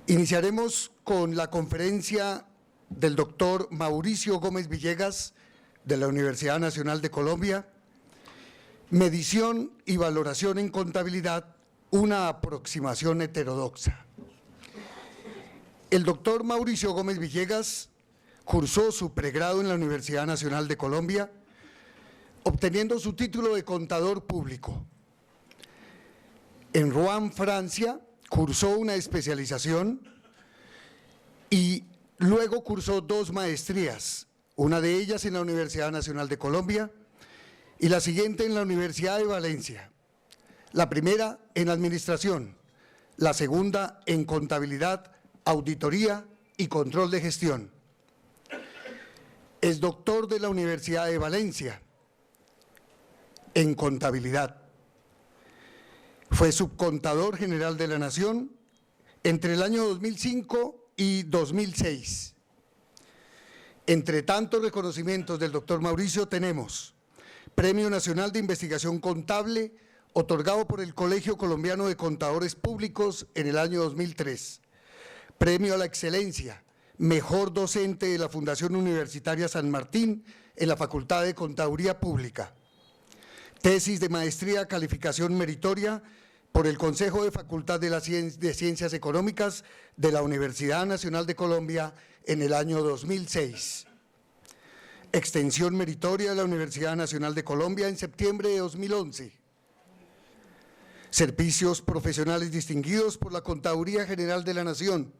Iniciaremos con la conferencia del doctor Mauricio Gómez Villegas, de la Universidad Nacional de Colombia, Medición y Valoración en Contabilidad, una aproximación heterodoxa. El doctor Mauricio Gómez Villegas cursó su pregrado en la Universidad Nacional de Colombia, obteniendo su título de contador público. En Rouen, Francia, cursó una especialización y luego cursó 2 maestrías, una de ellas en la Universidad Nacional de Colombia y la siguiente en la Universidad de Valencia. La primera en Administración, la segunda en Contabilidad, Auditoría y Control de Gestión. Es doctor de la Universidad de Valencia en Contabilidad. Fue subcontador general de la Nación entre el año 2005 y 2006. Entre tantos reconocimientos del doctor Mauricio tenemos Premio Nacional de Investigación Contable, otorgado por el Colegio Colombiano de Contadores Públicos en el año 2003. Premio a la Excelencia, Mejor Docente de la Fundación Universitaria San Martín en la Facultad de Contaduría Pública. Tesis de maestría, calificación meritoria por el Consejo de Facultad de Ciencias Económicas de la Universidad Nacional de Colombia en el año 2006. Extensión meritoria de la Universidad Nacional de Colombia en septiembre de 2011. Servicios profesionales distinguidos por la Contaduría General de la Nación.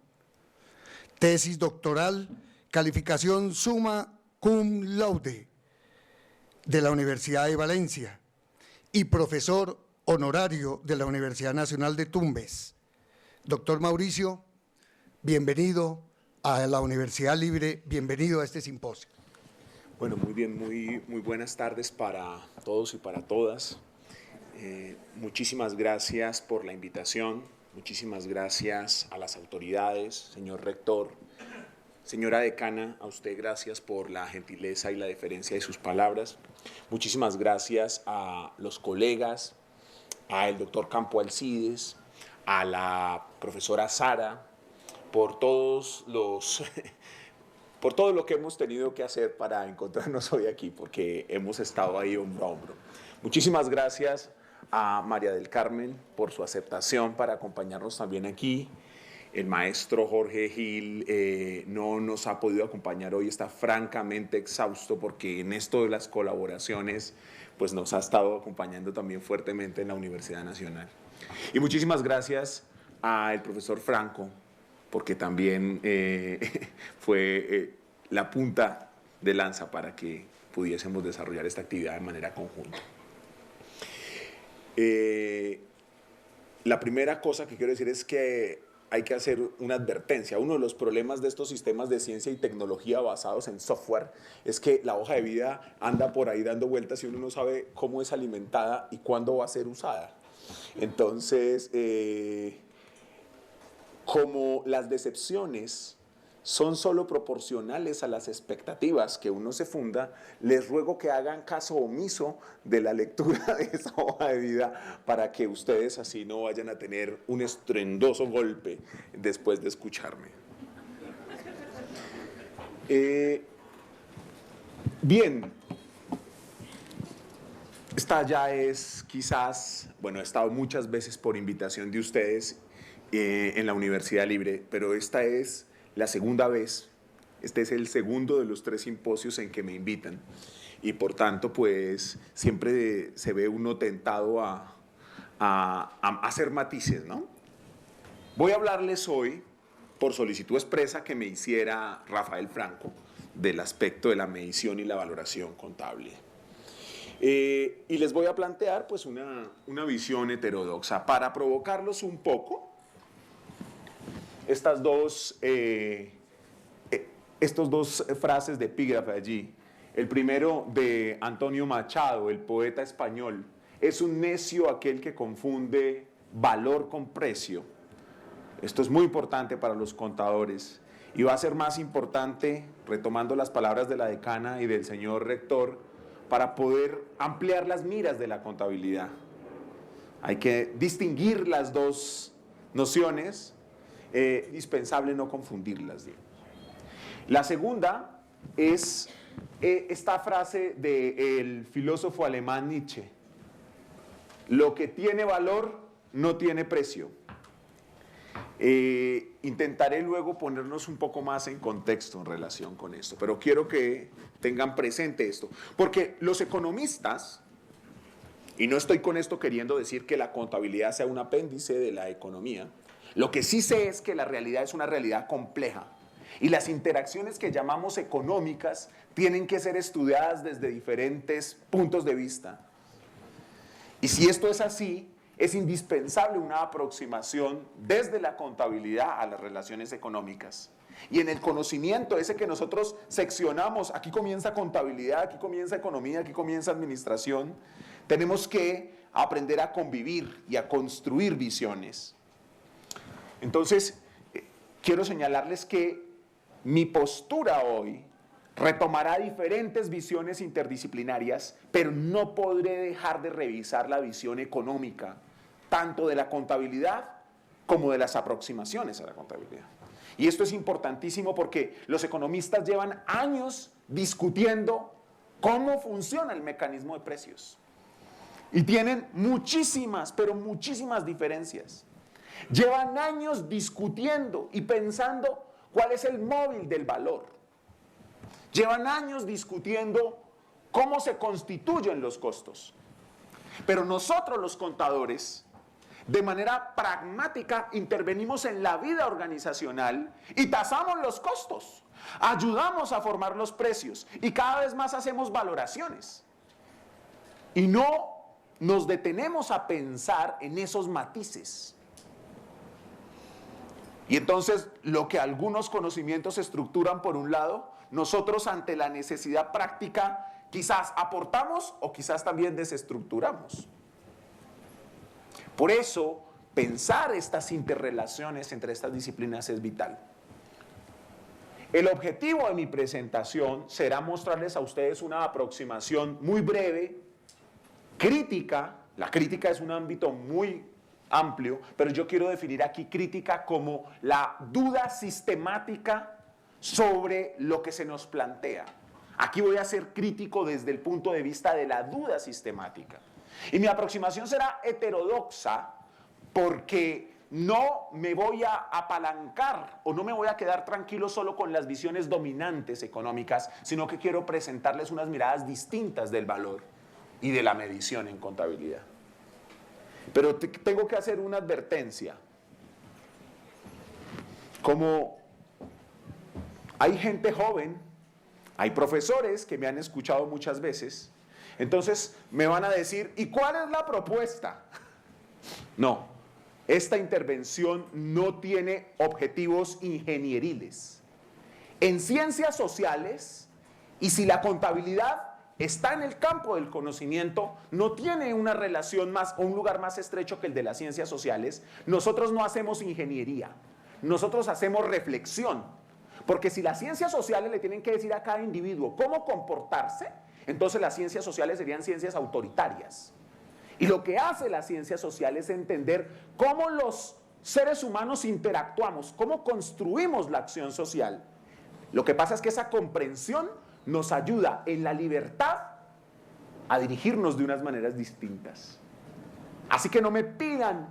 Tesis doctoral, calificación summa cum laude de la Universidad de Valencia y profesor honorario de la Universidad Nacional de Tumbes. Doctor Mauricio, bienvenido a la Universidad Libre, bienvenido a este simposio. Bueno, muy bien, muy buenas tardes para todos y para todas. Muchísimas gracias por la invitación, muchísimas gracias a las autoridades, señor rector, señora decana, a usted gracias por la gentileza y la deferencia de sus palabras. Muchísimas gracias a los colegas, al doctor Campo Alcides, a la profesora Sara, por todos los... por todo lo que hemos tenido que hacer para encontrarnos hoy aquí, porque hemos estado ahí hombro a hombro. Muchísimas gracias a María del Carmen por su aceptación para acompañarnos también aquí. El maestro Jorge Gil no nos ha podido acompañar hoy, está francamente exhausto porque en esto de las colaboraciones pues nos ha estado acompañando también fuertemente en la Universidad Nacional. Y muchísimas gracias al profesor Franco, porque también fue la punta de lanza para que pudiésemos desarrollar esta actividad de manera conjunta. La primera cosa que quiero decir es que hay que hacer una advertencia. Uno de los problemas de estos sistemas de ciencia y tecnología basados en software es que la hoja de vida anda por ahí dando vueltas y uno no sabe cómo es alimentada y cuándo va a ser usada. Entonces, como las decepciones son solo proporcionales a las expectativas que uno se funda, les ruego que hagan caso omiso de la lectura de esa hoja de vida para que ustedes así no vayan a tener un estruendoso golpe después de escucharme. Bien, esta ya es quizás, bueno, he estado muchas veces por invitación de ustedes en la Universidad Libre, pero esta es la segunda vez, este es el segundo de los 3 simposios en que me invitan y por tanto pues siempre se ve uno tentado a hacer matices, ¿no? Voy a hablarles hoy, por solicitud expresa que me hiciera Rafael Franco, del aspecto de la medición y la valoración contable. Y les voy a plantear pues una visión heterodoxa para provocarlos un poco. Estos dos frases de epígrafe allí. El primero de Antonio Machado, el poeta español. Es un necio aquel que confunde valor con precio. Esto es muy importante para los contadores y va a ser más importante, retomando las palabras de la decana y del señor rector, para poder ampliar las miras de la contabilidad. Hay que distinguir las dos nociones indispensable no confundirlas, digamos. La segunda es esta frase del filósofo alemán Nietzsche: lo que tiene valor no tiene precio. Intentaré luego ponernos un poco más en contexto en relación con esto, pero quiero que tengan presente esto, porque los economistas, y no estoy con esto queriendo decir que la contabilidad sea un apéndice de la economía, lo que sí sé es que la realidad es una realidad compleja y las interacciones que llamamos económicas tienen que ser estudiadas desde diferentes puntos de vista. Y si esto es así, es indispensable una aproximación desde la contabilidad a las relaciones económicas. Y en el conocimiento ese que nosotros seccionamos, aquí comienza contabilidad, aquí comienza economía, aquí comienza administración, tenemos que aprender a convivir y a construir visiones. Entonces, quiero señalarles que mi postura hoy retomará diferentes visiones interdisciplinarias, pero no podré dejar de revisar la visión económica, tanto de la contabilidad como de las aproximaciones a la contabilidad. Y esto es importantísimo porque los economistas llevan años discutiendo cómo funciona el mecanismo de precios. Y tienen muchísimas, pero muchísimas diferencias. Llevan años discutiendo y pensando cuál es el móvil del valor. Llevan años discutiendo cómo se constituyen los costos. Pero nosotros los contadores, de manera pragmática, intervenimos en la vida organizacional y tasamos los costos. Ayudamos a formar los precios y cada vez más hacemos valoraciones. Y no nos detenemos a pensar en esos matices. Y entonces, lo que algunos conocimientos estructuran por un lado, nosotros ante la necesidad práctica quizás aportamos o quizás también desestructuramos. Por eso, pensar estas interrelaciones entre estas disciplinas es vital. El objetivo de mi presentación será mostrarles a ustedes una aproximación muy breve, crítica. La crítica es un ámbito muy amplio, pero yo quiero definir aquí crítica como la duda sistemática sobre lo que se nos plantea. Aquí voy a ser crítico desde el punto de vista de la duda sistemática. Y mi aproximación será heterodoxa porque no me voy a apalancar o no me voy a quedar tranquilo solo con las visiones dominantes económicas, sino que quiero presentarles unas miradas distintas del valor y de la medición en contabilidad. Pero tengo que hacer una advertencia. Como hay gente joven, hay profesores que me han escuchado muchas veces, entonces me van a decir, ¿y cuál es la propuesta? No, esta intervención no tiene objetivos ingenieriles. En ciencias sociales, y si la contabilidad está en el campo del conocimiento, no tiene una relación más o un lugar más estrecho que el de las ciencias sociales, nosotros no hacemos ingeniería, nosotros hacemos reflexión. Porque si las ciencias sociales le tienen que decir a cada individuo cómo comportarse, entonces las ciencias sociales serían ciencias autoritarias. Y lo que hace las ciencias sociales es entender cómo los seres humanos interactuamos, cómo construimos la acción social. Lo que pasa es que esa comprensión nos ayuda en la libertad a dirigirnos de unas maneras distintas. Así que no me pidan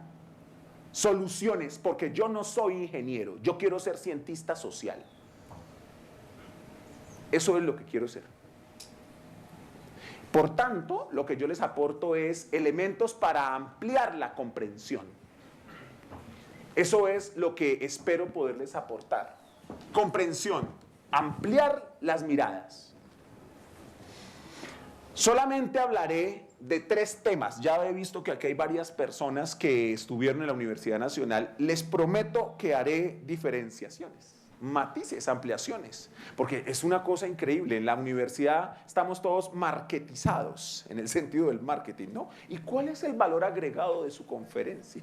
soluciones porque yo no soy ingeniero, yo quiero ser cientista social. Eso es lo que quiero ser. Por tanto, lo que yo les aporto es elementos para ampliar la comprensión. Eso es lo que espero poderles aportar. Comprensión, ampliar las miradas. Solamente hablaré de 3 temas. Ya he visto que aquí hay varias personas que estuvieron en la Universidad Nacional. Les prometo que haré diferenciaciones, matices, ampliaciones, porque es una cosa increíble. En la universidad estamos todos marketizados, en el sentido del marketing, ¿no? ¿Y cuál es el valor agregado de su conferencia?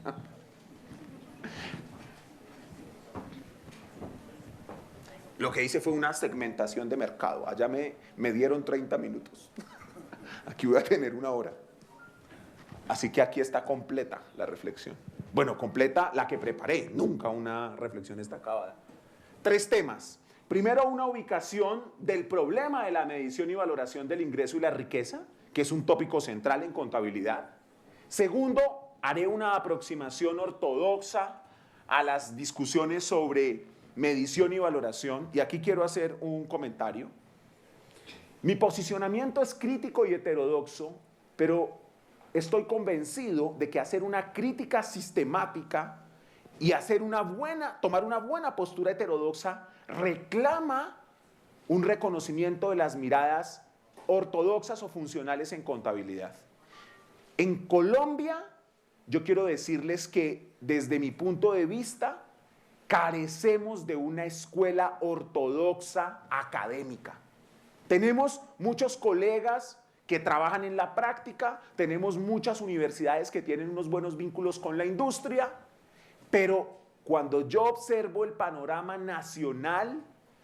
Lo que hice fue una segmentación de mercado. Allá me dieron 30 minutos. Aquí voy a tener 1 hora. Así que aquí está completa la reflexión. Bueno, completa la que preparé, nunca una reflexión está acabada. 3 temas. Primero, una ubicación del problema de la medición y valoración del ingreso y la riqueza, que es un tópico central en contabilidad. Segundo, haré una aproximación ortodoxa a las discusiones sobre medición y valoración, y aquí quiero hacer un comentario. Mi posicionamiento es crítico y heterodoxo, pero estoy convencido de que hacer una crítica sistemática y tomar una buena postura heterodoxa reclama un reconocimiento de las miradas ortodoxas o funcionales en contabilidad. En Colombia, yo quiero decirles que desde mi punto de vista, carecemos de una escuela ortodoxa académica. Tenemos muchos colegas que trabajan en la práctica, tenemos muchas universidades que tienen unos buenos vínculos con la industria, pero cuando yo observo el panorama nacional,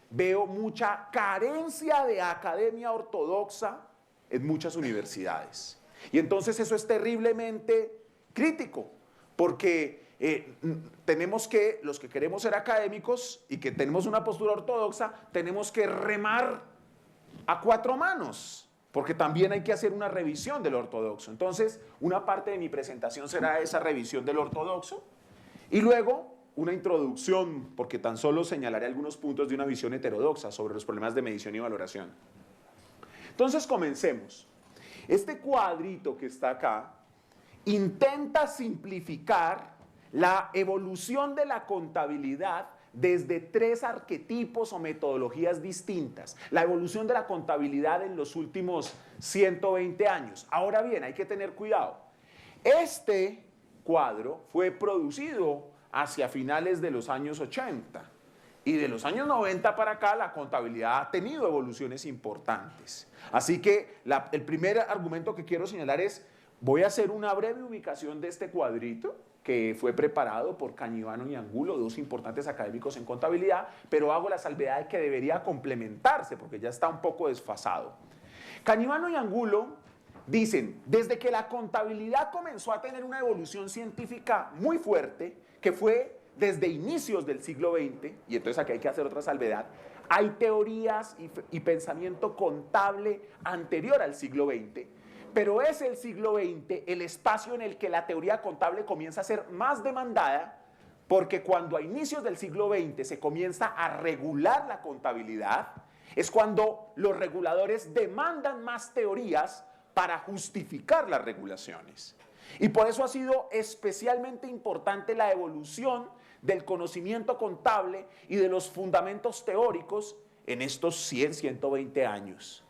veo mucha carencia de academia ortodoxa en muchas universidades. Y entonces eso es terriblemente crítico, porque tenemos que, los que queremos ser académicos y que tenemos una postura ortodoxa, tenemos que remar a 4 manos, porque también hay que hacer una revisión del ortodoxo. Entonces, una parte de mi presentación será esa revisión del ortodoxo, y luego una introducción, porque tan solo señalaré algunos puntos de una visión heterodoxa sobre los problemas de medición y valoración. Entonces, comencemos. Este cuadrito que está acá intenta simplificar la evolución de la contabilidad desde 3 arquetipos o metodologías distintas. La evolución de la contabilidad en los últimos 120 años. Ahora bien, hay que tener cuidado. Este cuadro fue producido hacia finales de los años 80 y de los años 90 para acá la contabilidad ha tenido evoluciones importantes. Así que el primer argumento que quiero señalar es, voy a hacer una breve ubicación de este cuadrito que fue preparado por Cañivano y Angulo, 2 importantes académicos en contabilidad, pero hago la salvedad de que debería complementarse porque ya está un poco desfasado. Cañivano y Angulo dicen, desde que la contabilidad comenzó a tener una evolución científica muy fuerte, que fue desde inicios del siglo XX, y entonces aquí hay que hacer otra salvedad, hay teorías y pensamiento contable anterior al siglo XX, pero es el siglo XX el espacio en el que la teoría contable comienza a ser más demandada, porque cuando a inicios del siglo XX se comienza a regular la contabilidad, es cuando los reguladores demandan más teorías para justificar las regulaciones. Y por eso ha sido especialmente importante la evolución del conocimiento contable y de los fundamentos teóricos en estos 100, 120 años.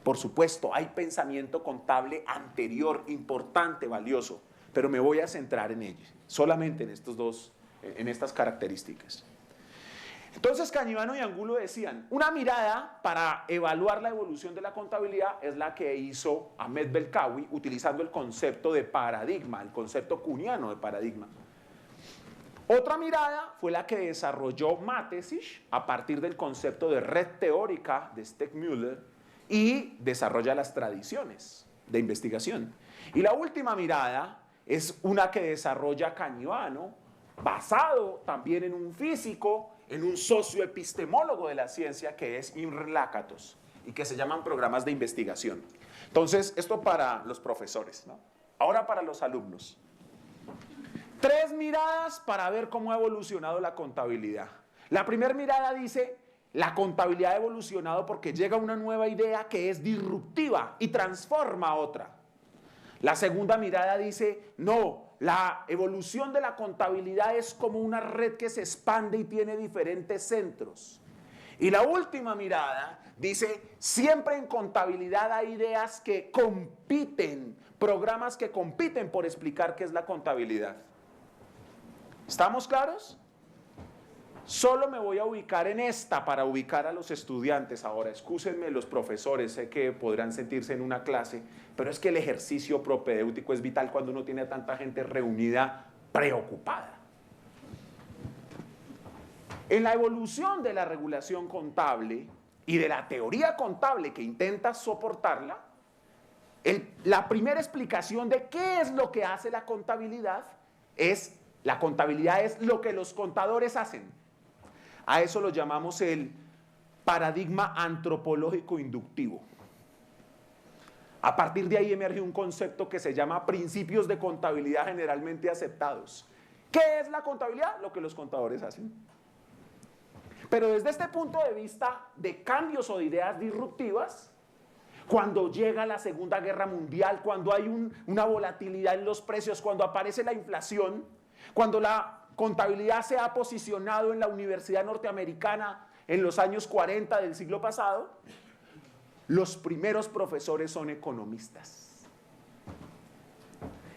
Por supuesto, hay pensamiento contable anterior, importante, valioso, pero me voy a centrar en ellos, solamente en estas características. Entonces, Cañivano y Angulo decían, una mirada para evaluar la evolución de la contabilidad es la que hizo Ahmed Belkawi utilizando el concepto de paradigma, el concepto kuhniano de paradigma. Otra mirada fue la que desarrolló Matesic a partir del concepto de red teórica de Steckmüller y desarrolla las tradiciones de investigación. Y la última mirada es una que desarrolla Cañivano, basado también en un físico, en un socioepistemólogo de la ciencia que es Imre Lakatos y que se llaman programas de investigación. Entonces, esto para los profesores, ¿no? Ahora para los alumnos. 3 miradas para ver cómo ha evolucionado la contabilidad. La primera mirada dice, la contabilidad ha evolucionado porque llega una nueva idea que es disruptiva y transforma a otra. La segunda mirada dice, no, la evolución de la contabilidad es como una red que se expande y tiene diferentes centros. Y la última mirada dice, siempre en contabilidad hay ideas que compiten, programas que compiten por explicar qué es la contabilidad. ¿Estamos claros? Solo me voy a ubicar en esta para ubicar a los estudiantes. Ahora, excúsenme los profesores, sé que podrán sentirse en una clase, pero es que el ejercicio propedéutico es vital cuando uno tiene a tanta gente reunida preocupada. En la evolución de la regulación contable y de la teoría contable que intenta soportarla, la primera explicación de qué es lo que hace la contabilidad es La contabilidad es lo que los contadores hacen. A eso lo llamamos el paradigma antropológico inductivo. A partir de ahí emerge un concepto que se llama principios de contabilidad generalmente aceptados. ¿Qué es la contabilidad? Lo que los contadores hacen. Pero desde este punto de vista de cambios o de ideas disruptivas, cuando llega la Segunda Guerra Mundial, cuando hay una volatilidad en los precios, cuando aparece la inflación, cuando la contabilidad se ha posicionado en la Universidad Norteamericana en los años 40 del siglo pasado, los primeros profesores son economistas.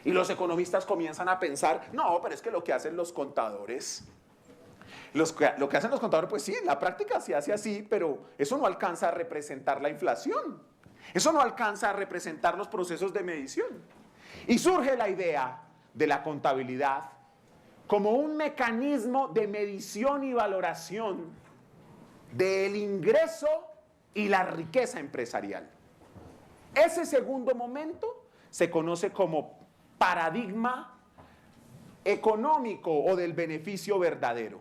Y los economistas comienzan a pensar, no, pero es que lo que hacen los contadores, lo que hacen los contadores, pues sí, en la práctica se hace así, pero eso no alcanza a representar la inflación. Eso no alcanza a representar los procesos de medición. Y surge la idea de la contabilidad como un mecanismo de medición y valoración del ingreso y la riqueza empresarial. Ese segundo momento se conoce como paradigma económico o del beneficio verdadero.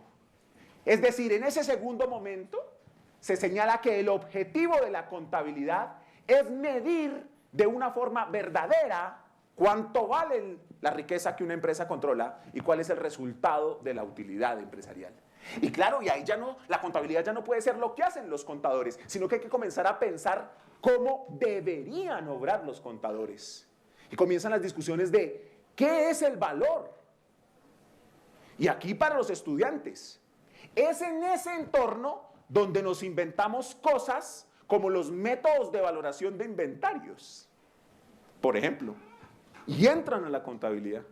Es decir, en ese segundo momento se señala que el objetivo de la contabilidad es medir de una forma verdadera cuánto vale la riqueza que una empresa controla y cuál es el resultado de la utilidad empresarial. Y claro, y ahí ya no, la contabilidad ya no puede ser lo que hacen los contadores, sino que hay que comenzar a pensar cómo deberían obrar los contadores. Y comienzan las discusiones de ¿qué es el valor? Y aquí para los estudiantes, es en ese entorno donde nos inventamos cosas como los métodos de valoración de inventarios, por ejemplo, y entran a la contabilidad.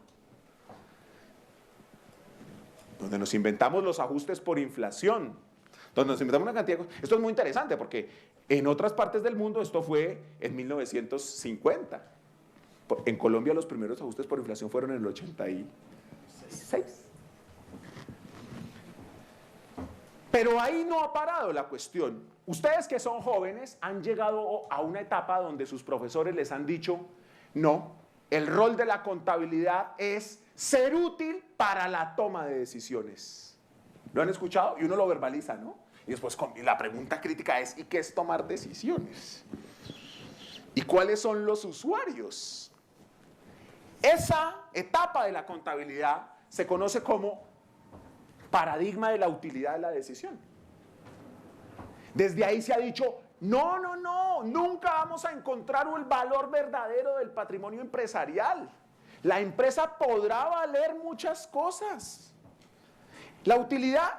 Donde nos inventamos los ajustes por inflación, donde nos inventamos una cantidad de cosas. Esto es muy interesante porque en otras partes del mundo esto fue en 1950. En Colombia los primeros ajustes por inflación fueron en el 86. Pero ahí no ha parado la cuestión. Ustedes que son jóvenes han llegado a una etapa donde sus profesores les han dicho, no, el rol de la contabilidad es ser útil para la toma de decisiones. ¿Lo han escuchado? Y uno lo verbaliza, ¿no? Y después la pregunta crítica es, ¿y qué es tomar decisiones? ¿Y cuáles son los usuarios? Esa etapa de la contabilidad se conoce como paradigma de la utilidad de la decisión. Desde ahí se ha dicho, no, nunca vamos a encontrar el valor verdadero del patrimonio empresarial. La empresa podrá valer muchas cosas. La utilidad,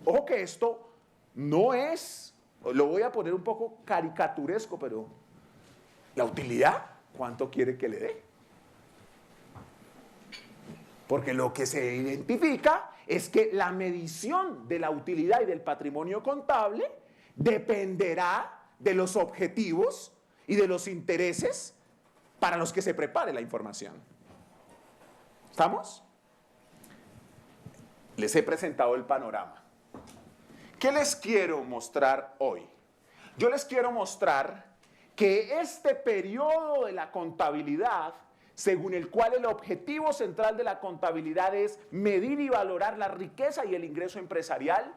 ojo que esto no es, lo voy a poner un poco caricaturesco, pero la utilidad, ¿cuánto quiere que le dé? Porque lo que se identifica es que la medición de la utilidad y del patrimonio contable dependerá de los objetivos y de los intereses para los que se prepare la información. ¿Estamos? Les he presentado el panorama. ¿Qué les quiero mostrar hoy? Yo les quiero mostrar que este periodo de la contabilidad, según el cual el objetivo central de la contabilidad es medir y valorar la riqueza y el ingreso empresarial,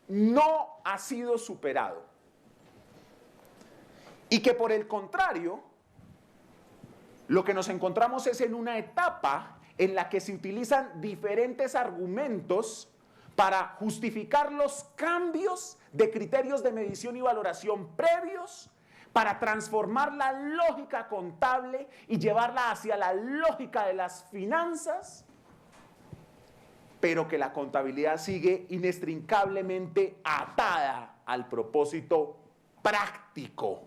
no ha sido superado. Y que por el contrario, lo que nos encontramos es en una etapa en la que se utilizan diferentes argumentos para justificar los cambios de criterios de medición y valoración previos, para transformar la lógica contable y llevarla hacia la lógica de las finanzas, pero que la contabilidad sigue inextricablemente atada al propósito práctico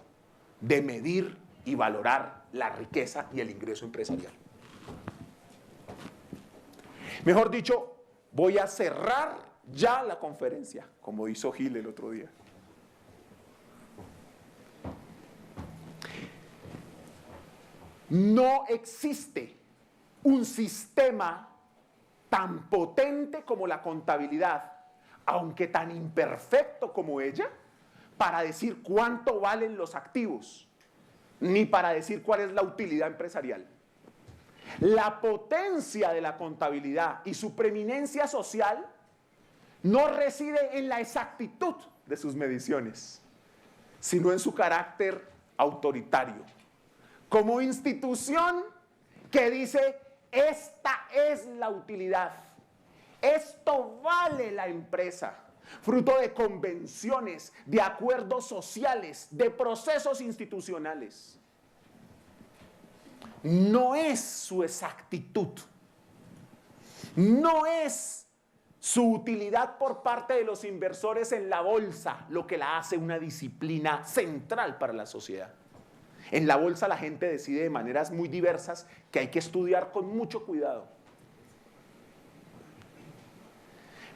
de medir y valorar la riqueza y el ingreso empresarial. Mejor dicho, voy a cerrar ya la conferencia, como hizo Gil el otro día. No existe un sistema tan potente como la contabilidad, aunque tan imperfecto como ella, para decir cuánto valen los activos, ni para decir cuál es la utilidad empresarial. La potencia de la contabilidad y su preeminencia social no reside en la exactitud de sus mediciones, sino en su carácter autoritario. Como institución que dice, esta es la utilidad, esto vale la empresa, fruto de convenciones, de acuerdos sociales, de procesos institucionales. No es su exactitud, no es su utilidad por parte de los inversores en la bolsa lo que la hace una disciplina central para la sociedad. En la bolsa la gente decide de maneras muy diversas que hay que estudiar con mucho cuidado.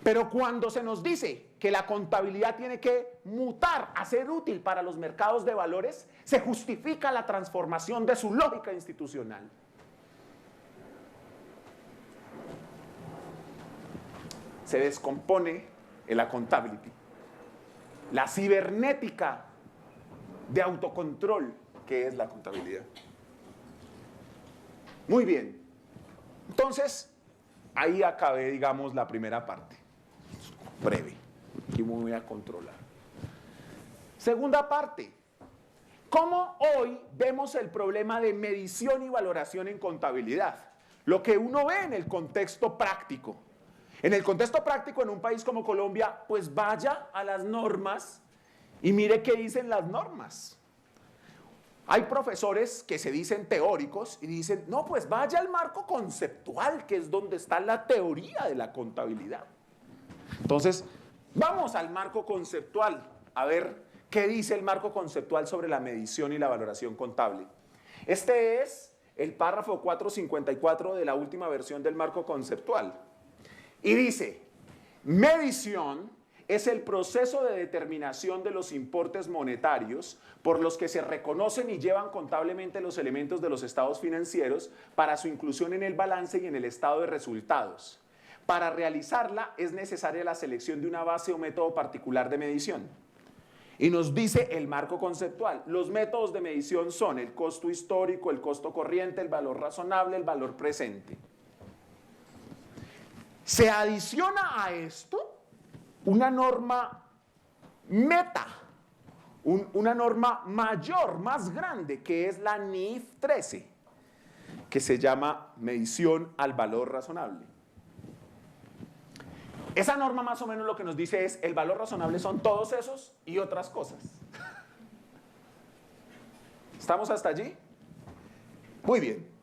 Pero cuando se nos dice que la contabilidad tiene que mutar a ser útil para los mercados de valores, se justifica la transformación de su lógica institucional. Se descompone el accountability, la cibernética de autocontrol que es la contabilidad. Muy bien. Entonces, ahí acabé, digamos, la primera parte. Breve. Aquí me voy a controlar. Segunda parte. ¿Cómo hoy vemos el problema de medición y valoración en contabilidad? Lo que uno ve en el contexto práctico. En el contexto práctico, en un país como Colombia, pues vaya a las normas y mire qué dicen las normas. Hay profesores que se dicen teóricos y dicen, no, pues vaya al marco conceptual, que es donde está la teoría de la contabilidad. Entonces, vamos al marco conceptual, a ver qué dice el marco conceptual sobre la medición y la valoración contable. Este es el párrafo 454 de la última versión del marco conceptual. Y dice, medición es el proceso de determinación de los importes monetarios por los que se reconocen y llevan contablemente los elementos de los estados financieros para su inclusión en el balance y en el estado de resultados. Para realizarla es necesaria la selección de una base o método particular de medición. Y nos dice el marco conceptual, los métodos de medición son el costo histórico, el costo corriente, el valor razonable, el valor presente. Se adiciona a esto una norma meta, una norma mayor, más grande, que es la NIF 13, que se llama medición al valor razonable. Esa norma más o menos lo que nos dice es, el valor razonable son todos esos y otras cosas. ¿Estamos hasta allí? Muy bien.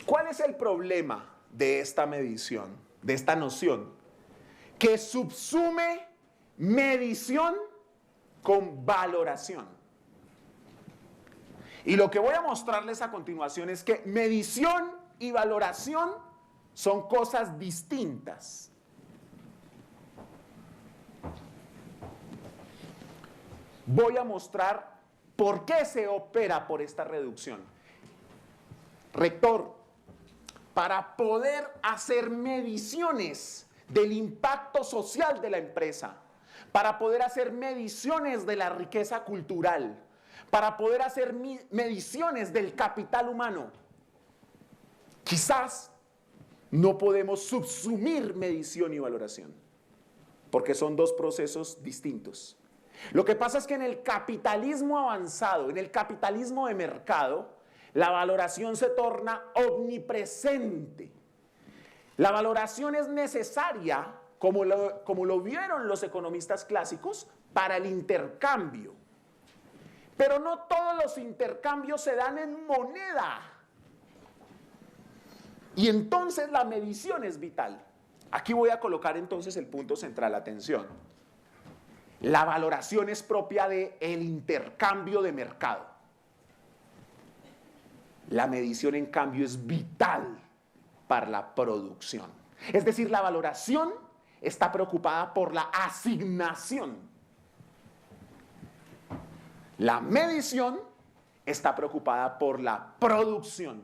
¿Cuál es el problema de esta medición, de esta noción? Que subsume medición con valoración. Y lo que voy a mostrarles a continuación es que medición y valoración son cosas distintas. Voy a mostrar por qué se opera por esta reducción. Rector, para poder hacer mediciones del impacto social de la empresa, para poder hacer mediciones de la riqueza cultural, para poder hacer mediciones del capital humano, quizás no podemos subsumir medición y valoración, porque son dos procesos distintos. Lo que pasa es que en el capitalismo avanzado, en el capitalismo de mercado, la valoración se torna omnipresente. La valoración es necesaria, como lo vieron los economistas clásicos, para el intercambio. Pero no todos los intercambios se dan en moneda. Y entonces la medición es vital. Aquí voy a colocar entonces el punto central, atención. La valoración es propia del intercambio de mercado. La medición, en cambio, es vital para la producción. Es decir, la valoración está preocupada por la asignación. La medición está preocupada por la producción,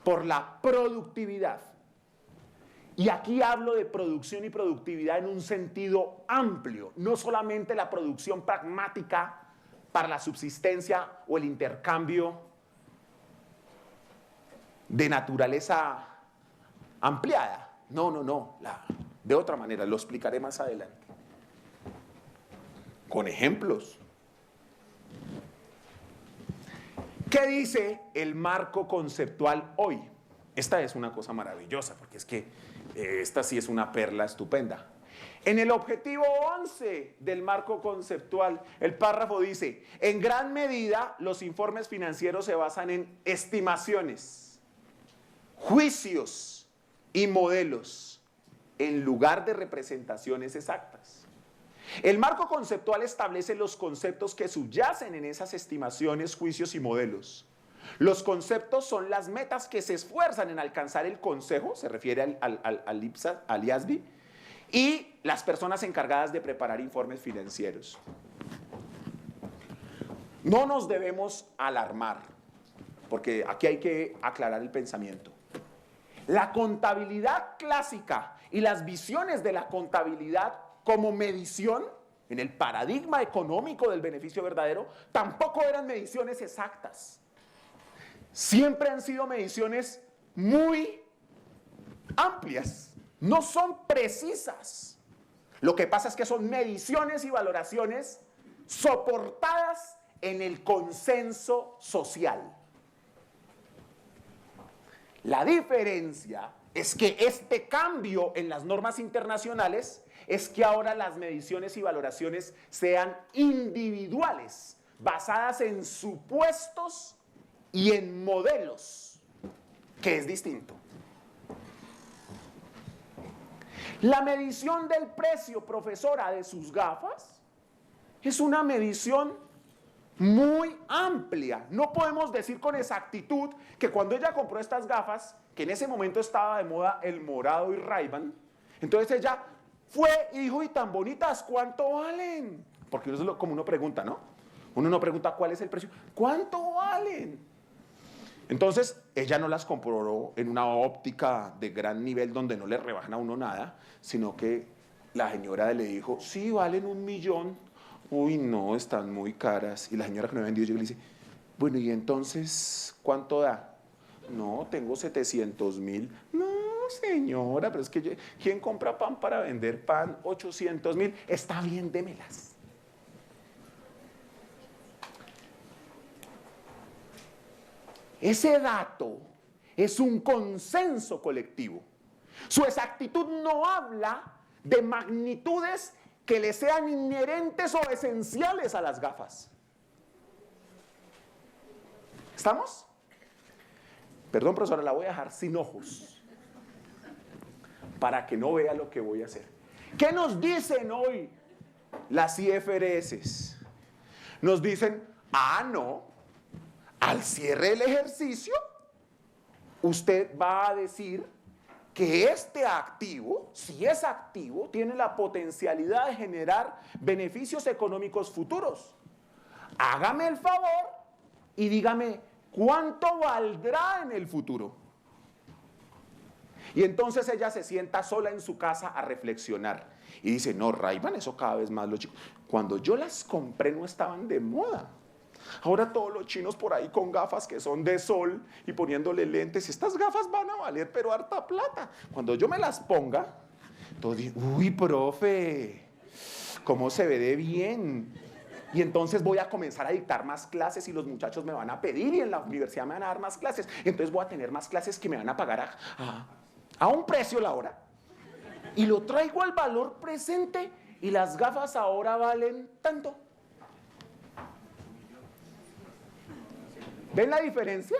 por la productividad. Y aquí hablo de producción y productividad en un sentido amplio, no solamente la producción pragmática para la subsistencia o el intercambio de naturaleza ampliada. No, de otra manera, lo explicaré más adelante. Con ejemplos. ¿Qué dice el marco conceptual hoy? Esta es una cosa maravillosa, porque es que esta sí es una perla estupenda. En el objetivo 11 del marco conceptual, el párrafo dice: en gran medida los informes financieros se basan en estimaciones, juicios y modelos, en lugar de representaciones exactas. El marco conceptual establece los conceptos que subyacen en esas estimaciones, juicios y modelos. Los conceptos son las metas que se esfuerzan en alcanzar el consejo, se refiere al IASB, y las personas encargadas de preparar informes financieros. No nos debemos alarmar, porque aquí hay que aclarar el pensamiento. La contabilidad clásica y las visiones de la contabilidad como medición, en el paradigma económico del beneficio verdadero, tampoco eran mediciones exactas. Siempre han sido mediciones muy amplias, no son precisas. Lo que pasa es que son mediciones y valoraciones soportadas en el consenso social. La diferencia es que este cambio en las normas internacionales es que ahora las mediciones y valoraciones sean individuales, basadas en supuestos y en modelos, que es distinto. La medición del precio, profesora, de sus gafas es una medición muy amplia. No podemos decir con exactitud que cuando ella compró estas gafas, que en ese momento estaba de moda el morado y Ray-Ban, entonces ella fue y dijo: y tan bonitas, ¿cuánto valen? Porque eso es como uno pregunta, ¿no? Uno no pregunta cuál es el precio, ¿cuánto valen? Entonces, ella no las compró en una óptica de gran nivel donde no le rebajan a uno nada, sino que la señora le dijo: sí, valen 1 millón. Uy, no, están muy caras. Y la señora que no había vendido, le dice: bueno, ¿y entonces cuánto da? No, tengo 700.000. No, señora, pero es que ¿quién compra pan para vender pan? 800.000. Está bien, démelas. Ese dato es un consenso colectivo. Su exactitud no habla de magnitudes que le sean inherentes o esenciales a las gafas. ¿Estamos? Perdón, profesora, la voy a dejar sin ojos para que no vea lo que voy a hacer. ¿Qué nos dicen hoy las IFRS? Nos dicen: no, al cierre del ejercicio, usted va a decir que este activo, si es activo, tiene la potencialidad de generar beneficios económicos futuros. Hágame el favor y dígame cuánto valdrá en el futuro. Y entonces ella se sienta sola en su casa a reflexionar y dice: no, Ray-Ban, eso cada vez más los chicos. Cuando yo las compré no estaban de moda. Ahora todos los chinos por ahí con gafas que son de sol y poniéndole lentes. Estas gafas van a valer pero harta plata. Cuando yo me las ponga, todos dicen: uy, profe, ¿cómo se ve de bien? Y entonces voy a comenzar a dictar más clases y los muchachos me van a pedir y en la universidad me van a dar más clases. Entonces voy a tener más clases que me van a pagar a un precio la hora. Y lo traigo al valor presente y las gafas ahora valen tanto. ¿Ven la diferencia?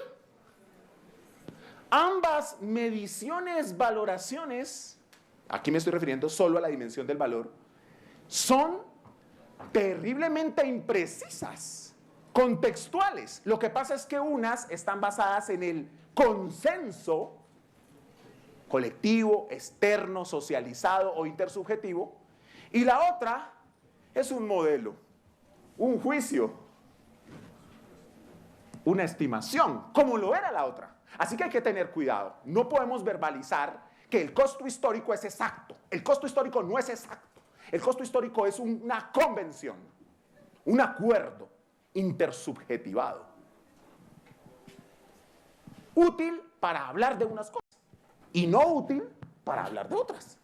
Ambas mediciones, valoraciones, aquí me estoy refiriendo solo a la dimensión del valor, son terriblemente imprecisas, contextuales. Lo que pasa es que unas están basadas en el consenso colectivo, externo, socializado o intersubjetivo, y la otra es un modelo, un juicio, una estimación, como lo era la otra. Así que hay que tener cuidado. No podemos verbalizar que el costo histórico es exacto. El costo histórico no es exacto. El costo histórico es una convención, un acuerdo intersubjetivado. Útil para hablar de unas cosas y no útil para hablar de otras.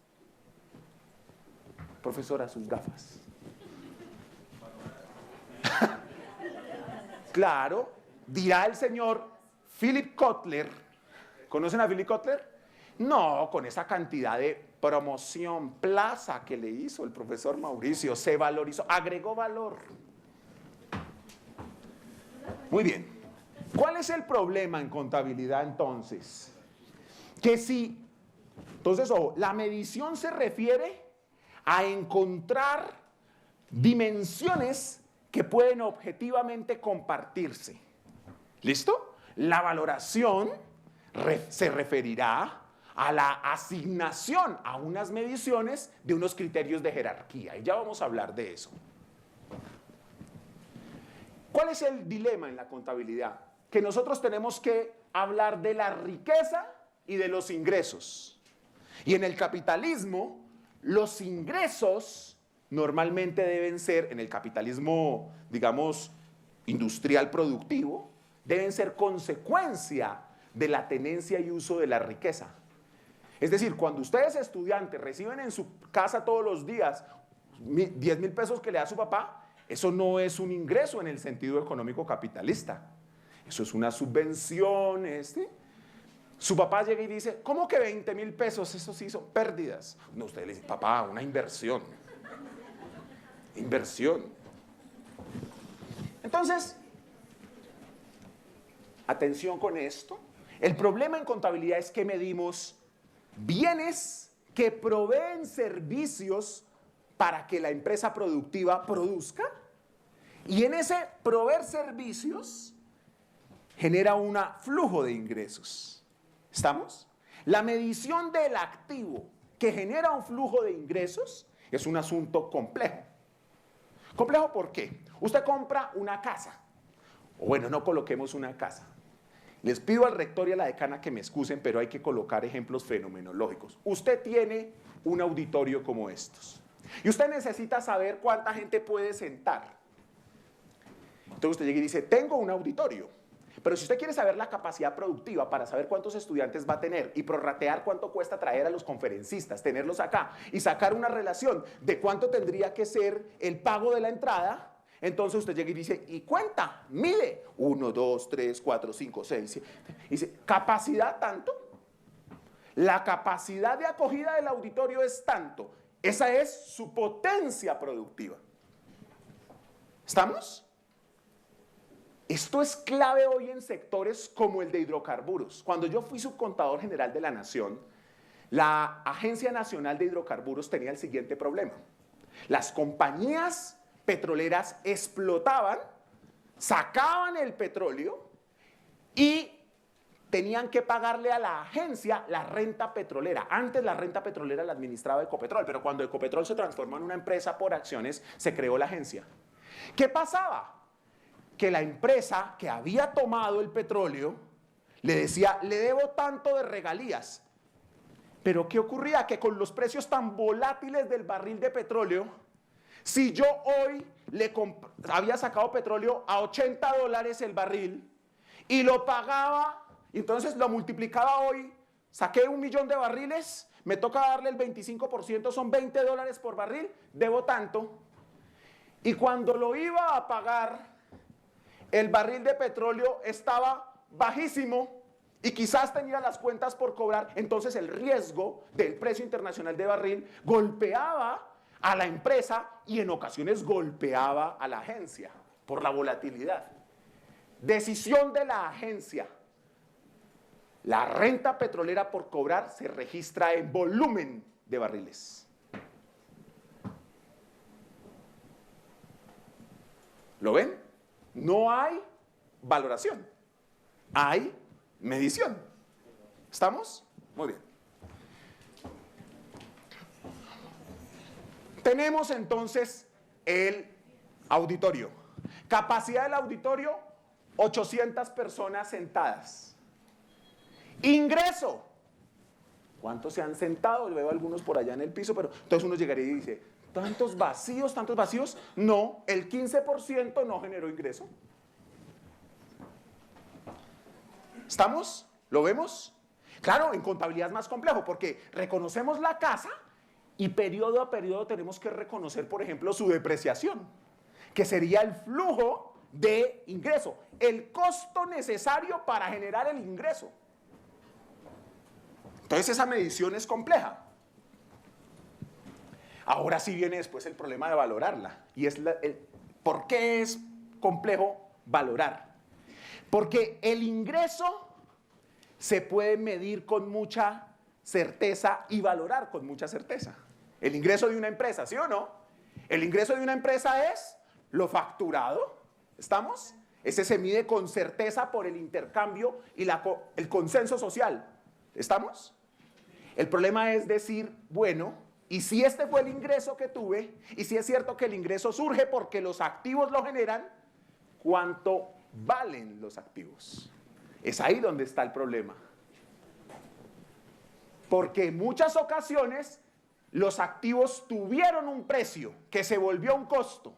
Profesora, sus gafas. Claro, dirá el señor Philip Kotler. ¿Conocen a Philip Kotler? No, con esa cantidad de promoción, plaza que le hizo el profesor Mauricio, se valorizó, agregó valor. Muy bien. ¿Cuál es el problema en contabilidad entonces? Que si, entonces, ojo, la medición se refiere a encontrar dimensiones que pueden objetivamente compartirse. ¿Listo? La valoración se referirá a la asignación a unas mediciones de unos criterios de jerarquía. Y ya vamos a hablar de eso. ¿Cuál es el dilema en la contabilidad? Que nosotros tenemos que hablar de la riqueza y de los ingresos. Y en el capitalismo, los ingresos normalmente deben ser, en el capitalismo, digamos, industrial productivo, deben ser consecuencia de la tenencia y uso de la riqueza. Es decir, cuando ustedes estudiantes reciben en su casa todos los días 10.000 pesos que le da su papá, eso no es un ingreso en el sentido económico capitalista. Eso es una subvención. Su papá llega y dice, ¿cómo que 20.000 pesos? Eso sí son pérdidas. No, usted le dice, papá, una inversión. Inversión. Entonces, atención con esto. El problema en contabilidad es que medimos bienes que proveen servicios para que la empresa productiva produzca, y en ese proveer servicios genera un flujo de ingresos. ¿Estamos? La medición del activo que genera un flujo de ingresos es un asunto complejo. ¿Complejo por qué? Usted compra una casa, o bueno, no coloquemos una casa. Les pido al rector y a la decana que me excusen, pero hay que colocar ejemplos fenomenológicos. Usted tiene un auditorio como estos, y usted necesita saber cuánta gente puede sentar. Entonces usted llega y dice, tengo un auditorio. Pero si usted quiere saber la capacidad productiva para saber cuántos estudiantes va a tener y prorratear cuánto cuesta traer a los conferencistas, tenerlos acá y sacar una relación de cuánto tendría que ser el pago de la entrada, entonces usted llega y dice, y cuenta, mide, 1, 2, 3, 4, 5, 6, 7. Dice, ¿capacidad tanto? La capacidad de acogida del auditorio es tanto. Esa es su potencia productiva. ¿Estamos? Esto es clave hoy en sectores como el de hidrocarburos. Cuando yo fui subcontador general de la Nación, la Agencia Nacional de Hidrocarburos tenía el siguiente problema. Las compañías petroleras explotaban, sacaban el petróleo y tenían que pagarle a la agencia la renta petrolera. Antes la renta petrolera la administraba Ecopetrol, pero cuando Ecopetrol se transformó en una empresa por acciones, se creó la agencia. ¿Qué pasaba? Que la empresa que había tomado el petróleo le decía, le debo tanto de regalías. Pero ¿qué ocurría? Que con los precios tan volátiles del barril de petróleo, si yo hoy había sacado petróleo a $80 el barril y lo pagaba, entonces lo multiplicaba hoy, saqué 1 millón de barriles, me toca darle el 25%, son $20 por barril, debo tanto. Y cuando lo iba a pagar, el barril de petróleo estaba bajísimo y quizás tenía las cuentas por cobrar, entonces el riesgo del precio internacional de barril golpeaba a la empresa y en ocasiones golpeaba a la agencia por la volatilidad. Decisión de la agencia. La renta petrolera por cobrar se registra en volumen de barriles. ¿Lo ven? No hay valoración, hay medición. ¿Estamos? Muy bien. Tenemos entonces el auditorio. Capacidad del auditorio, 800 personas sentadas. Ingreso. ¿Cuántos se han sentado? Yo veo algunos por allá en el piso, pero entonces uno llegaría y dice, ¿tantos vacíos, tantos vacíos? No, el 15% no generó ingreso. ¿Estamos? ¿Lo vemos? Claro, en contabilidad es más complejo porque reconocemos la casa y periodo a periodo tenemos que reconocer, por ejemplo, su depreciación, que sería el flujo de ingreso, el costo necesario para generar el ingreso. Entonces esa medición es compleja. Ahora sí viene después el problema de valorarla. Y es ¿por qué es complejo valorar? Porque el ingreso se puede medir con mucha certeza y valorar con mucha certeza. El ingreso de una empresa, ¿sí o no? El ingreso de una empresa es lo facturado, ¿estamos? Ese se mide con certeza por el intercambio y el consenso social, ¿estamos? El problema es decir, bueno, y si este fue el ingreso que tuve, y si es cierto que el ingreso surge porque los activos lo generan, ¿cuánto valen los activos? Es ahí donde está el problema. Porque en muchas ocasiones los activos tuvieron un precio que se volvió un costo,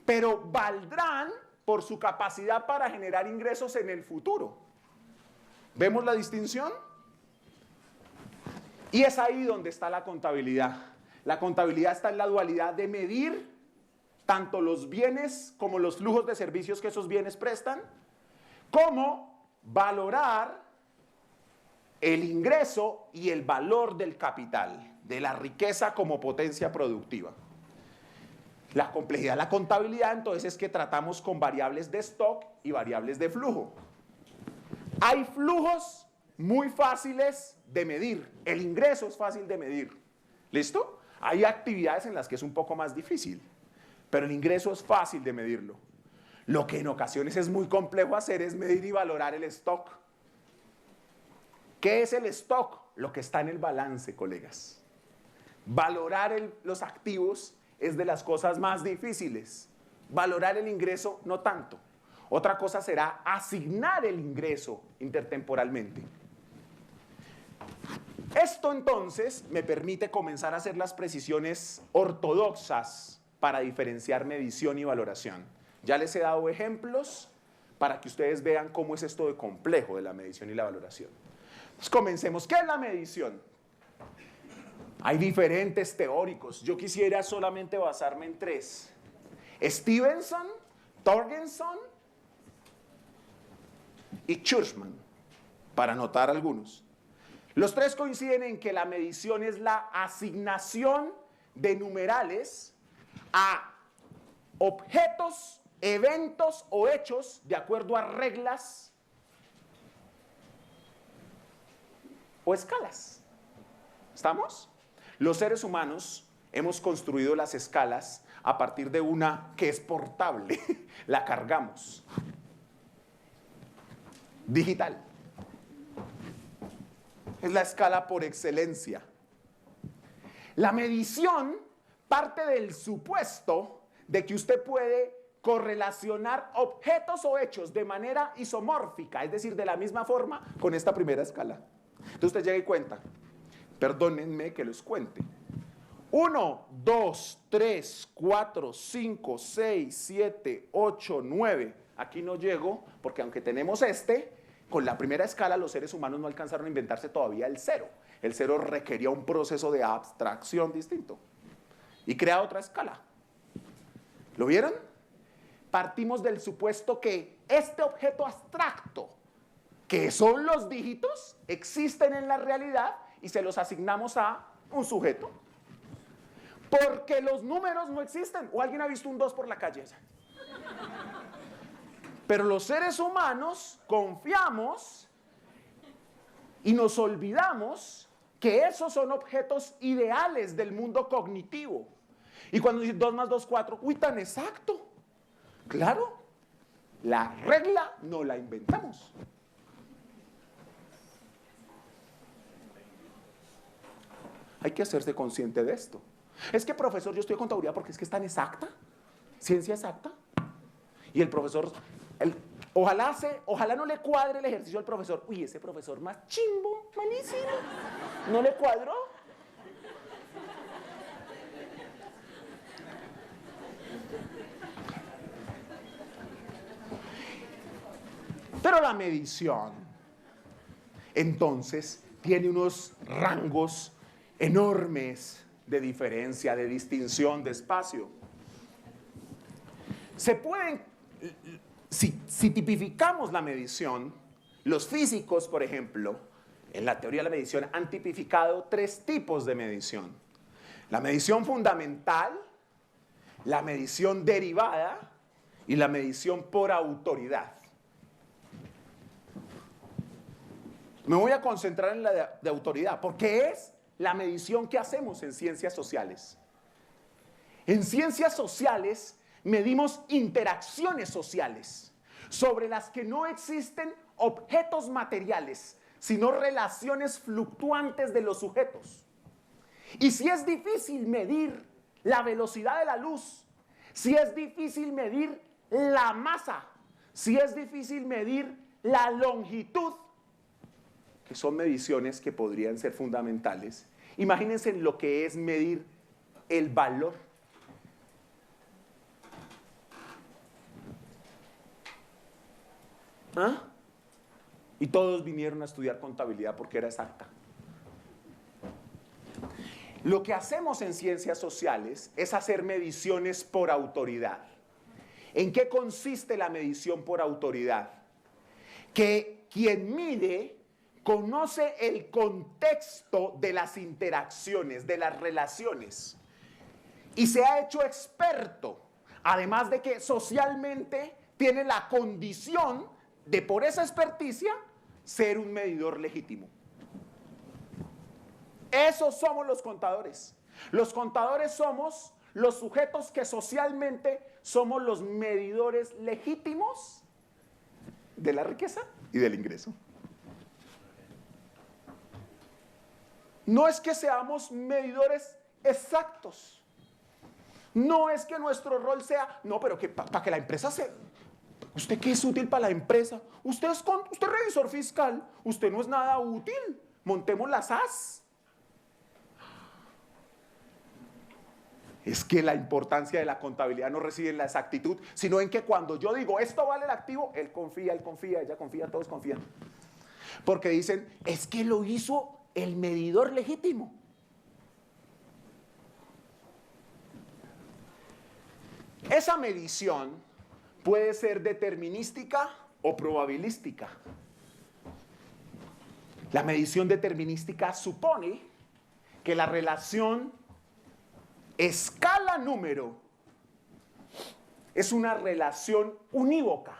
pero valdrán por su capacidad para generar ingresos en el futuro. ¿Vemos la distinción? Y es ahí donde está la contabilidad. La contabilidad está en la dualidad de medir tanto los bienes como los flujos de servicios que esos bienes prestan, como valorar el ingreso y el valor del capital, de la riqueza como potencia productiva. La complejidad de la contabilidad entonces es que tratamos con variables de stock y variables de flujo. Hay flujos muy fáciles de medir. El ingreso es fácil de medir. ¿Listo? Hay actividades en las que es un poco más difícil, pero el ingreso es fácil de medirlo. Lo que en ocasiones es muy complejo hacer es medir y valorar el stock. ¿Qué es el stock? Lo que está en el balance, colegas. Valorar los activos es de las cosas más difíciles. Valorar el ingreso, no tanto. Otra cosa será asignar el ingreso intertemporalmente. Esto entonces me permite comenzar a hacer las precisiones ortodoxas para diferenciar medición y valoración. Ya les he dado ejemplos para que ustedes vean cómo es esto de complejo de la medición y la valoración. Entonces comencemos. ¿Qué es la medición? Hay diferentes teóricos. Yo quisiera solamente basarme en tres. Stevenson, Torgenson y Churchman, para anotar algunos. Los tres coinciden en que la medición es la asignación de numerales a objetos, eventos o hechos de acuerdo a reglas o escalas. ¿Estamos? Los seres humanos hemos construido las escalas a partir de una que es portable. La cargamos. Digital. Es la escala por excelencia. La medición parte del supuesto de que usted puede correlacionar objetos o hechos de manera isomórfica, es decir, de la misma forma con esta primera escala. Entonces usted llega y cuenta. Perdónenme que los cuente. 1, 2, 3, 4, 5, 6, 7, 8, 9. Aquí no llego porque aunque tenemos con la primera escala los seres humanos no alcanzaron a inventarse todavía el cero. El cero requería un proceso de abstracción distinto. Y crea otra escala. ¿Lo vieron? Partimos del supuesto que este objeto abstracto, que son los dígitos, existen en la realidad y se los asignamos a un sujeto. Porque los números no existen. ¿O alguien ha visto un 2 por la calle? Pero los seres humanos confiamos y nos olvidamos que esos son objetos ideales del mundo cognitivo. Y cuando dicen 2 más 2, 4, ¡uy, tan exacto! Claro, la regla no la inventamos. Hay que hacerse consciente de esto. Es que, profesor, yo estoy en contabilidad porque es que es tan exacta, ciencia exacta. Y el profesor, ojalá no le cuadre el ejercicio al profesor. Uy, ese profesor más chimbo, malísimo. ¿No le cuadró? Pero la medición entonces tiene unos rangos enormes de diferencia, de distinción, de espacio. Se pueden, si tipificamos la medición, los físicos, por ejemplo, en la teoría de la medición han tipificado 3 tipos de medición. La medición fundamental, la medición derivada y la medición por autoridad. Me voy a concentrar en la de autoridad, porque es la medición que hacemos en ciencias sociales. En ciencias sociales medimos interacciones sociales, sobre las que no existen objetos materiales, sino relaciones fluctuantes de los sujetos. Y si es difícil medir la velocidad de la luz, si es difícil medir la masa, si es difícil medir la longitud, que son mediciones que podrían ser fundamentales, imagínense lo que es medir el valor. ¿Ah? Y todos vinieron a estudiar contabilidad porque era exacta. Lo que hacemos en ciencias sociales es hacer mediciones por autoridad. ¿En qué consiste la medición por autoridad? Que quien mide conoce el contexto de las interacciones, de las relaciones, y se ha hecho experto, además de que socialmente tiene la condición de, por esa experticia, ser un medidor legítimo. Esos somos los contadores. Los contadores somos los sujetos que socialmente somos los medidores legítimos de la riqueza y del ingreso. No es que seamos medidores exactos. No es que nuestro rol sea, no, pero que para que la empresa se... ¿Usted qué es útil para la empresa? Usted es revisor fiscal, usted no es nada útil. Montemos las SAS. Es que la importancia de la contabilidad no reside en la exactitud, sino en que cuando yo digo, esto vale el activo, él confía, ella confía, todos confían. Porque dicen, es que lo hizo el medidor legítimo. Esa medición puede ser determinística o probabilística. La medición determinística supone que la relación escala-número es una relación unívoca,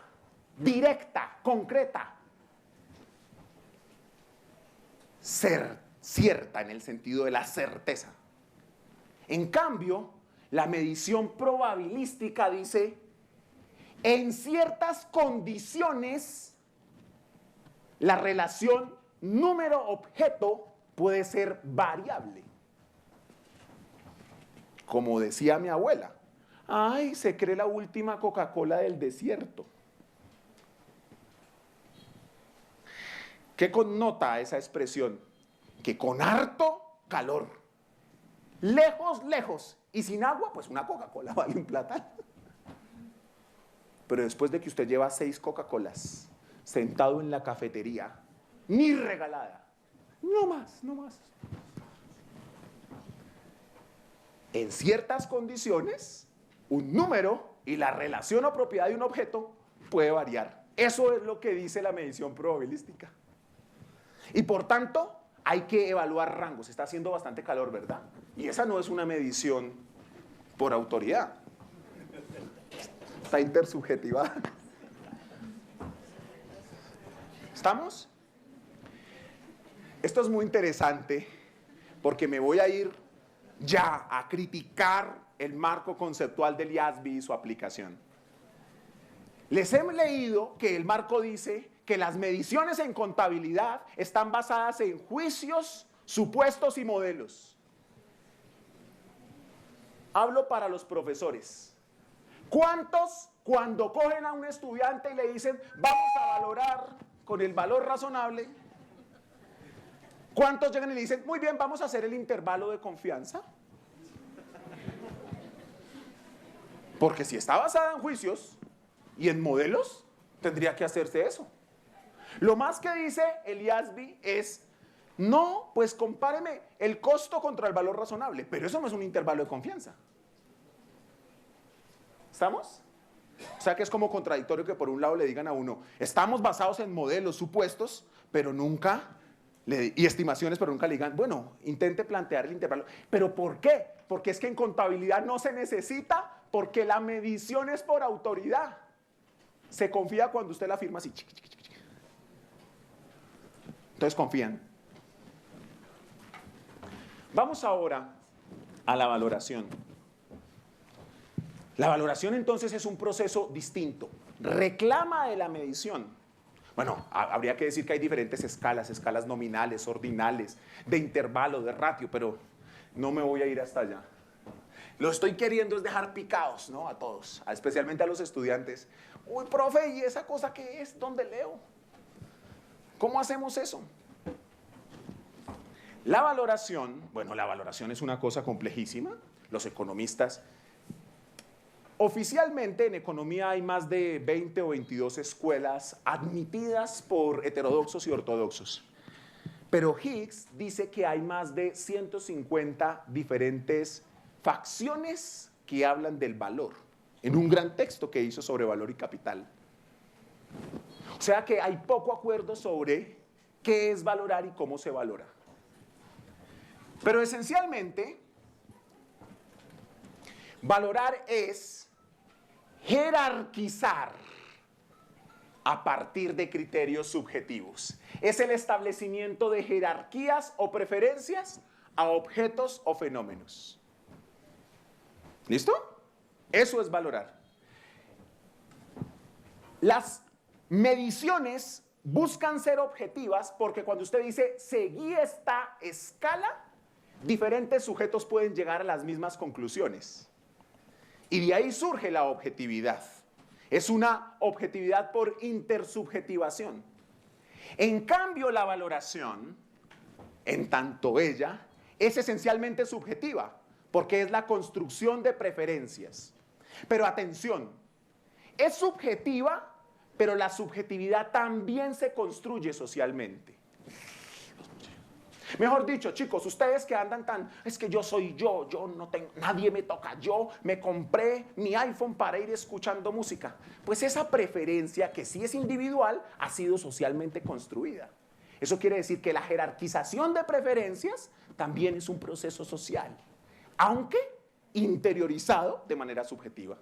directa, concreta, cierta en el sentido de la certeza. En cambio, la medición probabilística dice, en ciertas condiciones, la relación número-objeto puede ser variable. Como decía mi abuela, ay, se cree la última Coca-Cola del desierto. ¿Qué connota esa expresión? Que con harto calor, lejos, y sin agua, pues una Coca-Cola vale un platal. Pero después de que usted lleva 6 Coca-Colas sentado en la cafetería, ni regalada, no más. En ciertas condiciones, un número y la relación o propiedad de un objeto puede variar. Eso es lo que dice la medición probabilística. Y por tanto, hay que evaluar rangos. Está haciendo bastante calor, ¿verdad? Y esa no es una medición por autoridad. Está intersubjetivada. ¿Estamos? Esto es muy interesante porque me voy a ir ya a criticar el marco conceptual del IASB y su aplicación. Les he leído que el marco dice que las mediciones en contabilidad están basadas en juicios, supuestos y modelos. Hablo para los profesores. ¿Cuántos, cuando cogen a un estudiante y le dicen, vamos a valorar con el valor razonable, cuántos llegan y le dicen, muy bien, vamos a hacer el intervalo de confianza? Porque si está basada en juicios y en modelos, tendría que hacerse eso. Lo más que dice el IASB es, no, pues compáreme el costo contra el valor razonable, pero eso no es un intervalo de confianza. ¿Estamos? O sea que es como contradictorio que por un lado le digan a uno, estamos basados en modelos supuestos, pero nunca, y estimaciones, pero nunca le digan, bueno, intente plantear el intervalo. ¿Pero por qué? Porque es que en contabilidad no se necesita, porque la medición es por autoridad. Se confía cuando usted la firma así. Entonces confían. Vamos ahora a la valoración. La valoración entonces es un proceso distinto. Reclama de la medición. Bueno, habría que decir que hay diferentes escalas, escalas nominales, ordinales, de intervalo, de ratio, pero no me voy a ir hasta allá. Lo estoy queriendo es dejar picados, ¿no? A todos, especialmente a los estudiantes. Uy, profe, ¿y esa cosa qué es? ¿Dónde leo? ¿Cómo hacemos eso? La valoración, bueno, la valoración es una cosa complejísima. Los economistas, oficialmente en economía hay más de 20 o 22 escuelas admitidas por heterodoxos y ortodoxos. Pero Higgs dice que hay más de 150 diferentes facciones que hablan del valor, en un gran texto que hizo sobre valor y capital. O sea que hay poco acuerdo sobre qué es valorar y cómo se valora. Pero esencialmente, valorar es jerarquizar a partir de criterios subjetivos. Es el establecimiento de jerarquías o preferencias a objetos o fenómenos. ¿Listo? Eso es valorar. Las mediciones buscan ser objetivas porque cuando usted dice seguí esta escala, diferentes sujetos pueden llegar a las mismas conclusiones. Y de ahí surge la objetividad. Es una objetividad por intersubjetivación. En cambio, la valoración, en tanto ella, es esencialmente subjetiva, porque es la construcción de preferencias. Pero atención, es subjetiva, pero la subjetividad también se construye socialmente. Mejor dicho, chicos, ustedes que andan tan, es que yo soy yo no tengo, nadie me toca, yo me compré mi iPhone para ir escuchando música. Pues esa preferencia, que sí es individual, ha sido socialmente construida. Eso quiere decir que la jerarquización de preferencias también es un proceso social, aunque interiorizado de manera subjetiva.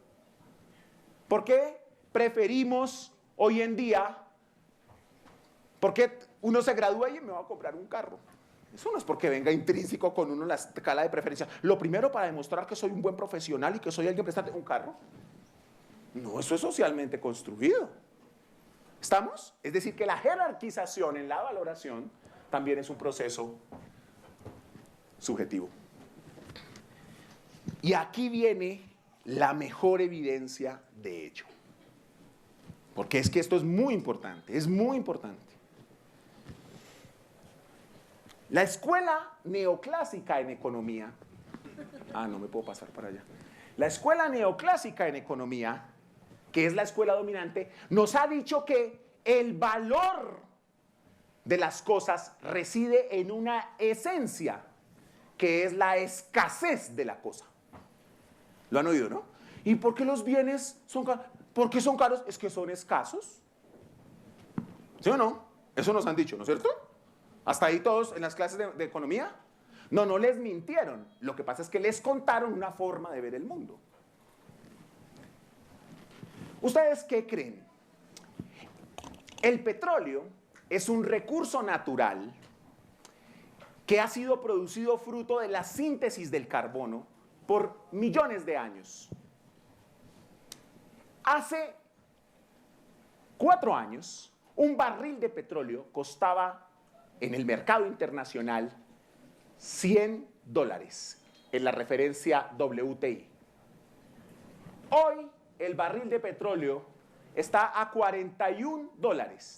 ¿Por qué preferimos hoy en día, por qué uno se gradúa y me va a comprar un carro? Eso no es porque venga intrínseco con uno la escala de preferencia. Lo primero para demostrar que soy un buen profesional y que soy alguien prestante, un carro. No, eso es socialmente construido. ¿Estamos? Es decir, que la jerarquización en la valoración también es un proceso subjetivo. Y aquí viene la mejor evidencia de ello. Porque es que esto es muy importante, es muy importante. La escuela neoclásica en economía, no me puedo pasar para allá. La escuela neoclásica en economía, que es la escuela dominante, nos ha dicho que el valor de las cosas reside en una esencia, que es la escasez de la cosa. ¿Lo han oído, no? ¿Y por qué los bienes son caros? ¿Por qué son caros? Es que son escasos. ¿Sí o no? Eso nos han dicho, ¿no es cierto? ¿Hasta ahí todos en las clases de economía? No, no les mintieron. Lo que pasa es que les contaron una forma de ver el mundo. ¿Ustedes qué creen? El petróleo es un recurso natural que ha sido producido fruto de la síntesis del carbono por millones de años. Hace 4 años, un barril de petróleo costaba en el mercado internacional $100 en la referencia WTI. Hoy el barril de petróleo está a $41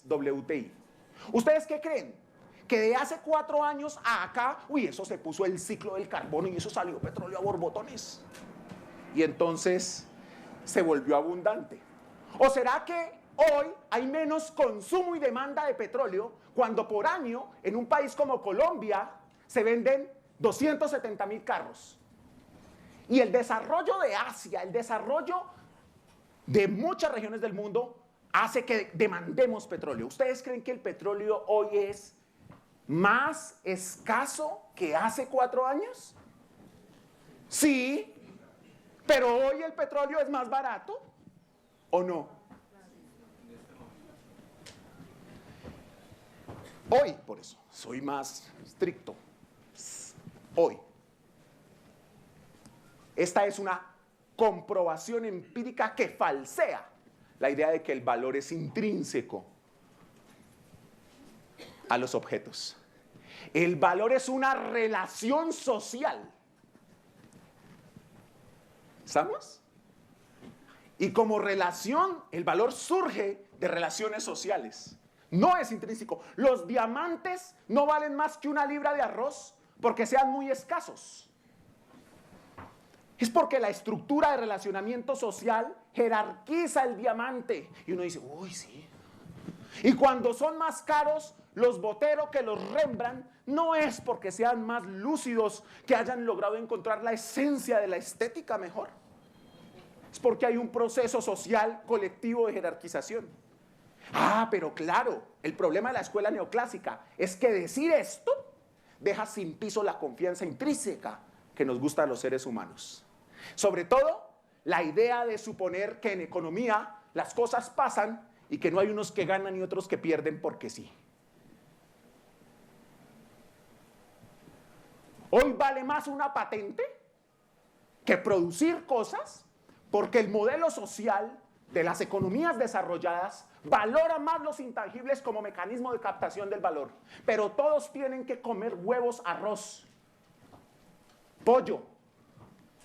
WTI. ¿Ustedes qué creen? Que de hace 4 años a acá, eso se puso el ciclo del carbono y eso salió petróleo a borbotones. Y entonces se volvió abundante. ¿O será que hoy hay menos consumo y demanda de petróleo cuando por año en un país como Colombia se venden 270.000 carros. Y el desarrollo de Asia, el desarrollo de muchas regiones del mundo hace que demandemos petróleo. ¿Ustedes creen que el petróleo hoy es más escaso que hace 4 años? Sí, pero hoy el petróleo es más barato, ¿o no? Hoy, por eso, soy más estricto. Hoy. Esta es una comprobación empírica que falsea la idea de que el valor es intrínseco a los objetos. El valor es una relación social. ¿Estamos? Y como relación, el valor surge de relaciones sociales. No es intrínseco. Los diamantes no valen más que 1 libra de arroz porque sean muy escasos. Es porque la estructura de relacionamiento social jerarquiza el diamante. Y uno dice, uy, sí. Y cuando son más caros, los Botero que los Rembrandt, no es porque sean más lúcidos que hayan logrado encontrar la esencia de la estética mejor. Es porque hay un proceso social colectivo de jerarquización. Ah, pero claro, el problema de la escuela neoclásica es que decir esto deja sin piso la confianza intrínseca que nos gusta a los seres humanos. Sobre todo, la idea de suponer que en economía las cosas pasan y que no hay unos que ganan y otros que pierden porque sí. Hoy vale más una patente que producir cosas porque el modelo social de las economías desarrolladas valora más los intangibles como mecanismo de captación del valor. Pero todos tienen que comer huevos, arroz, pollo.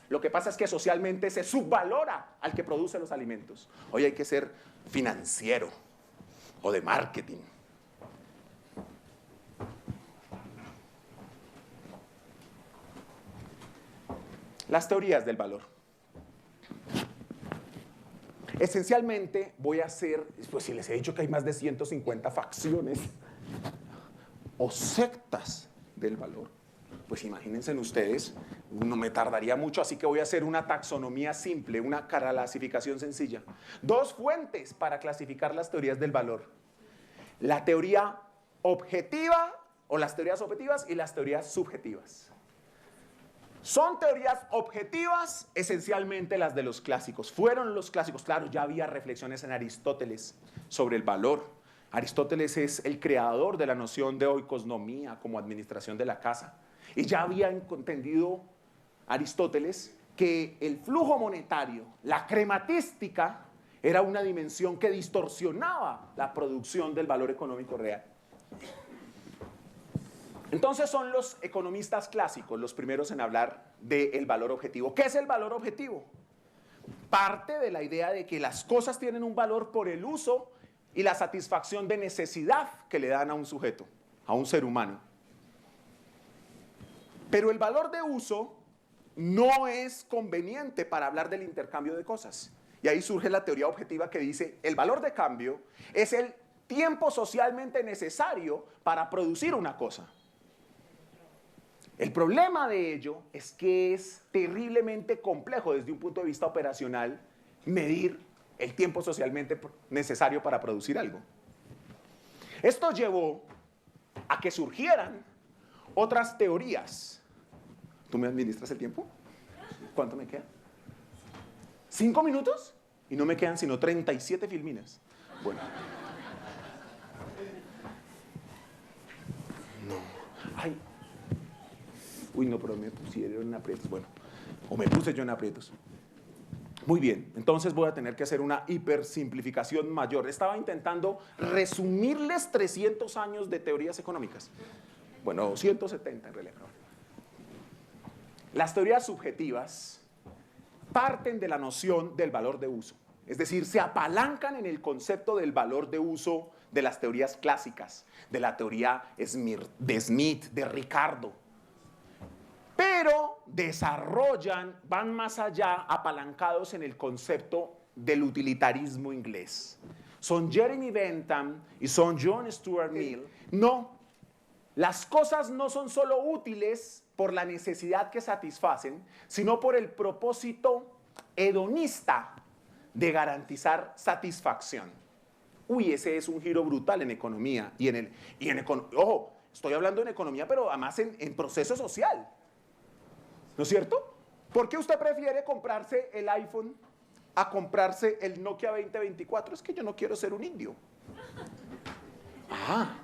Lo que pasa es que socialmente se subvalora al que produce los alimentos. Hoy hay que ser financiero o de marketing. Las teorías del valor. Esencialmente voy a hacer, pues si les he dicho que hay más de 150 facciones o sectas del valor, pues imagínense ustedes, no me tardaría mucho, así que voy a hacer una taxonomía simple, una clasificación sencilla. 2 fuentes para clasificar las teorías del valor. La teoría objetiva o las teorías objetivas y las teorías subjetivas. Son teorías objetivas, esencialmente las de los clásicos. Fueron los clásicos, claro, ya había reflexiones en Aristóteles sobre el valor. Aristóteles es el creador de la noción de oikosnomía como administración de la casa. Y ya había entendido Aristóteles que el flujo monetario, la crematística, era una dimensión que distorsionaba la producción del valor económico real. Entonces son los economistas clásicos los primeros en hablar del valor objetivo. ¿Qué es el valor objetivo? Parte de la idea de que las cosas tienen un valor por el uso y la satisfacción de necesidad que le dan a un sujeto, a un ser humano. Pero el valor de uso no es conveniente para hablar del intercambio de cosas. Y ahí surge la teoría objetiva que dice, el valor de cambio es el tiempo socialmente necesario para producir una cosa. El problema de ello es que es terriblemente complejo desde un punto de vista operacional medir el tiempo socialmente necesario para producir algo. Esto llevó a que surgieran otras teorías. ¿Tú me administras el tiempo? ¿Cuánto me queda? 5 minutos y no me quedan sino 37 filminas. Bueno. No. Ay. Uy, no, pero me pusieron en aprietos. Bueno, o me puse yo en aprietos. Muy bien, entonces voy a tener que hacer una hipersimplificación mayor. Estaba intentando resumirles 300 años de teorías económicas. Bueno, 170 en realidad. Las teorías subjetivas parten de la noción del valor de uso. Es decir, se apalancan en el concepto del valor de uso de las teorías clásicas, de la teoría de Smith, de Ricardo. Pero desarrollan, van más allá, apalancados en el concepto del utilitarismo inglés. son Jeremy Bentham y son John Stuart Mill. No, las cosas no son solo útiles por la necesidad que satisfacen, sino por el propósito hedonista de garantizar satisfacción. Uy, ese es un giro brutal en economía ojo, estoy hablando en economía, pero además en proceso social. ¿No es cierto? ¿Por qué usted prefiere comprarse el iPhone a comprarse el Nokia 2024? Es que yo no quiero ser un indio. Ah,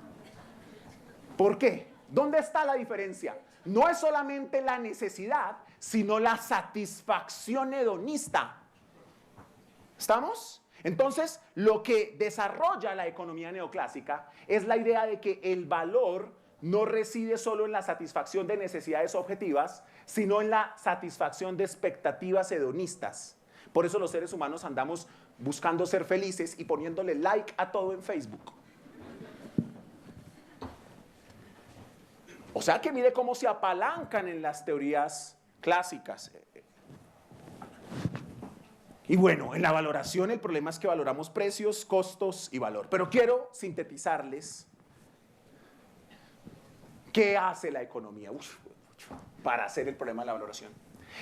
¿por qué? ¿Dónde está la diferencia? No es solamente la necesidad, sino la satisfacción hedonista. ¿Estamos? Entonces, lo que desarrolla la economía neoclásica es la idea de que el valor no reside solo en la satisfacción de necesidades objetivas, sino en la satisfacción de expectativas hedonistas. Por eso los seres humanos andamos buscando ser felices y poniéndole like a todo en Facebook. O sea que mire cómo se apalancan en las teorías clásicas. Y bueno, en la valoración el problema es que valoramos precios, costos y valor. Pero quiero sintetizarles qué hace la economía para hacer el problema de la valoración.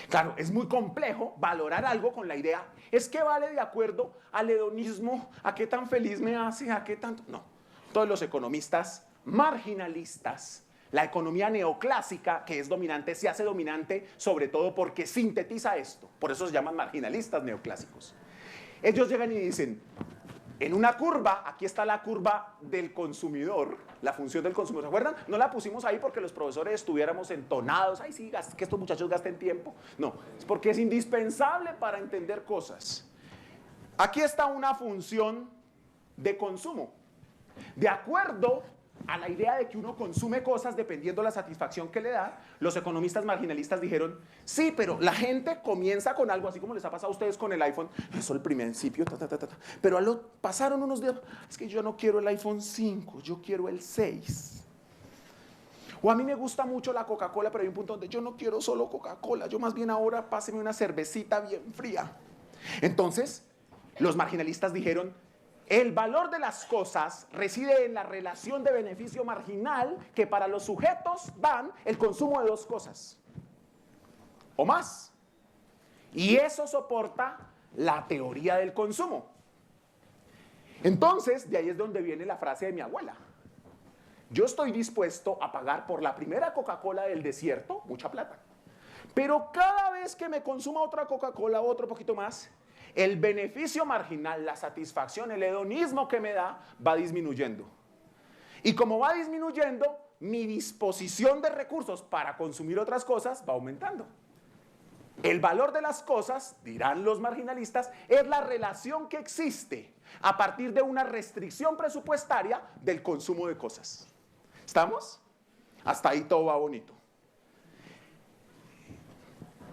Claro, es muy complejo valorar algo con la idea, es que vale de acuerdo al hedonismo, a qué tan feliz me hace, a qué tanto... No, todos los economistas marginalistas, la economía neoclásica, que es dominante, se hace dominante sobre todo porque sintetiza esto. Por eso se llaman marginalistas neoclásicos. Ellos llegan y dicen, en una curva, aquí está la curva del consumidor, la función del consumidor. ¿Se acuerdan? No la pusimos ahí porque los profesores estuviéramos entonados. Ay, sí, que estos muchachos gasten tiempo. No, es porque es indispensable para entender cosas. Aquí está una función de consumo. De acuerdo a la idea de que uno consume cosas dependiendo de la satisfacción que le da, los economistas marginalistas dijeron, sí, pero la gente comienza con algo, así como les ha pasado a ustedes con el iPhone, eso al principio, pero pasaron unos días, es que yo no quiero el iPhone 5, yo quiero el 6. O a mí me gusta mucho la Coca-Cola, pero hay un punto donde yo no quiero solo Coca-Cola, yo más bien ahora páseme una cervecita bien fría. Entonces, los marginalistas dijeron, el valor de las cosas reside en la relación de beneficio marginal que para los sujetos dan el consumo de dos cosas o más. Y eso soporta la teoría del consumo. Entonces, de ahí es donde viene la frase de mi abuela. Yo estoy dispuesto a pagar por la primera Coca-Cola del desierto mucha plata. Pero cada vez que me consuma otra Coca-Cola, otro poquito más, el beneficio marginal, la satisfacción, el hedonismo que me da, va disminuyendo. Y como va disminuyendo, mi disposición de recursos para consumir otras cosas va aumentando. El valor de las cosas, dirán los marginalistas, es la relación que existe a partir de una restricción presupuestaria del consumo de cosas. ¿Estamos? Hasta ahí todo va bonito.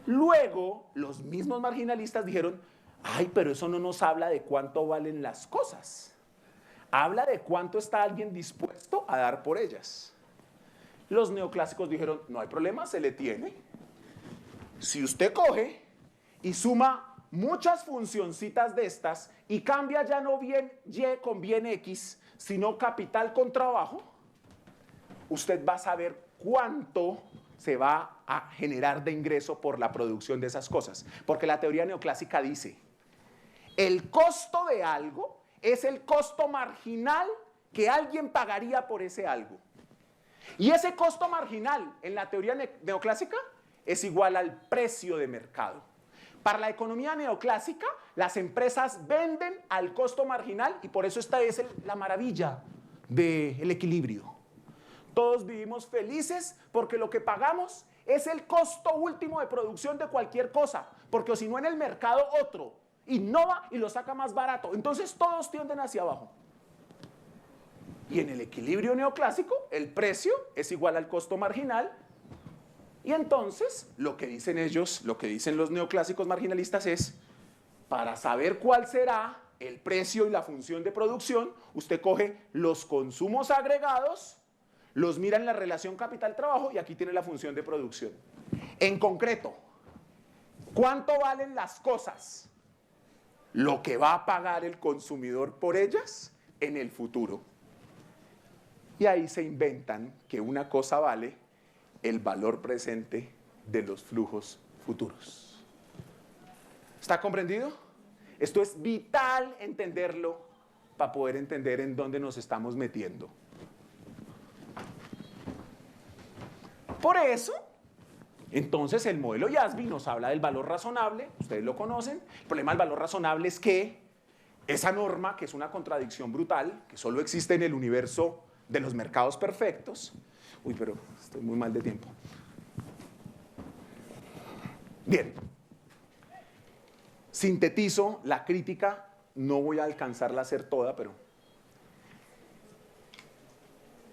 Luego, los mismos marginalistas dijeron, ay, pero eso no nos habla de cuánto valen las cosas. Habla de cuánto está alguien dispuesto a dar por ellas. Los neoclásicos dijeron, no hay problema, se le tiene. Si usted coge y suma muchas funcioncitas de estas y cambia ya no bien Y con bien X, sino capital con trabajo, usted va a saber cuánto se va a generar de ingreso por la producción de esas cosas. Porque la teoría neoclásica dice, el costo de algo es el costo marginal que alguien pagaría por ese algo. Y ese costo marginal en la teoría neoclásica es igual al precio de mercado. Para la economía neoclásica, las empresas venden al costo marginal y por eso esta es la maravilla del equilibrio. Todos vivimos felices porque lo que pagamos es el costo último de producción de cualquier cosa, porque si no en el mercado otro innova y lo saca más barato. Entonces todos tienden hacia abajo. Y en el equilibrio neoclásico, el precio es igual al costo marginal. Y entonces, lo que dicen ellos, lo que dicen los neoclásicos marginalistas es, para saber cuál será el precio y la función de producción, usted coge los consumos agregados, los mira en la relación capital-trabajo y aquí tiene la función de producción. En concreto, ¿cuánto valen las cosas? lo que va a pagar el consumidor por ellas en el futuro. Y ahí se inventan que una cosa vale el valor presente de los flujos futuros. ¿Está comprendido? Esto es vital entenderlo para poder entender en dónde nos estamos metiendo. Por eso, entonces el modelo Yasby nos habla del valor razonable, ustedes lo conocen. El problema del valor razonable es que esa norma, que es una contradicción brutal, que solo existe en el universo de los mercados perfectos. Uy, pero estoy muy mal de tiempo. Bien. Sintetizo la crítica, no voy a alcanzarla a hacer toda, pero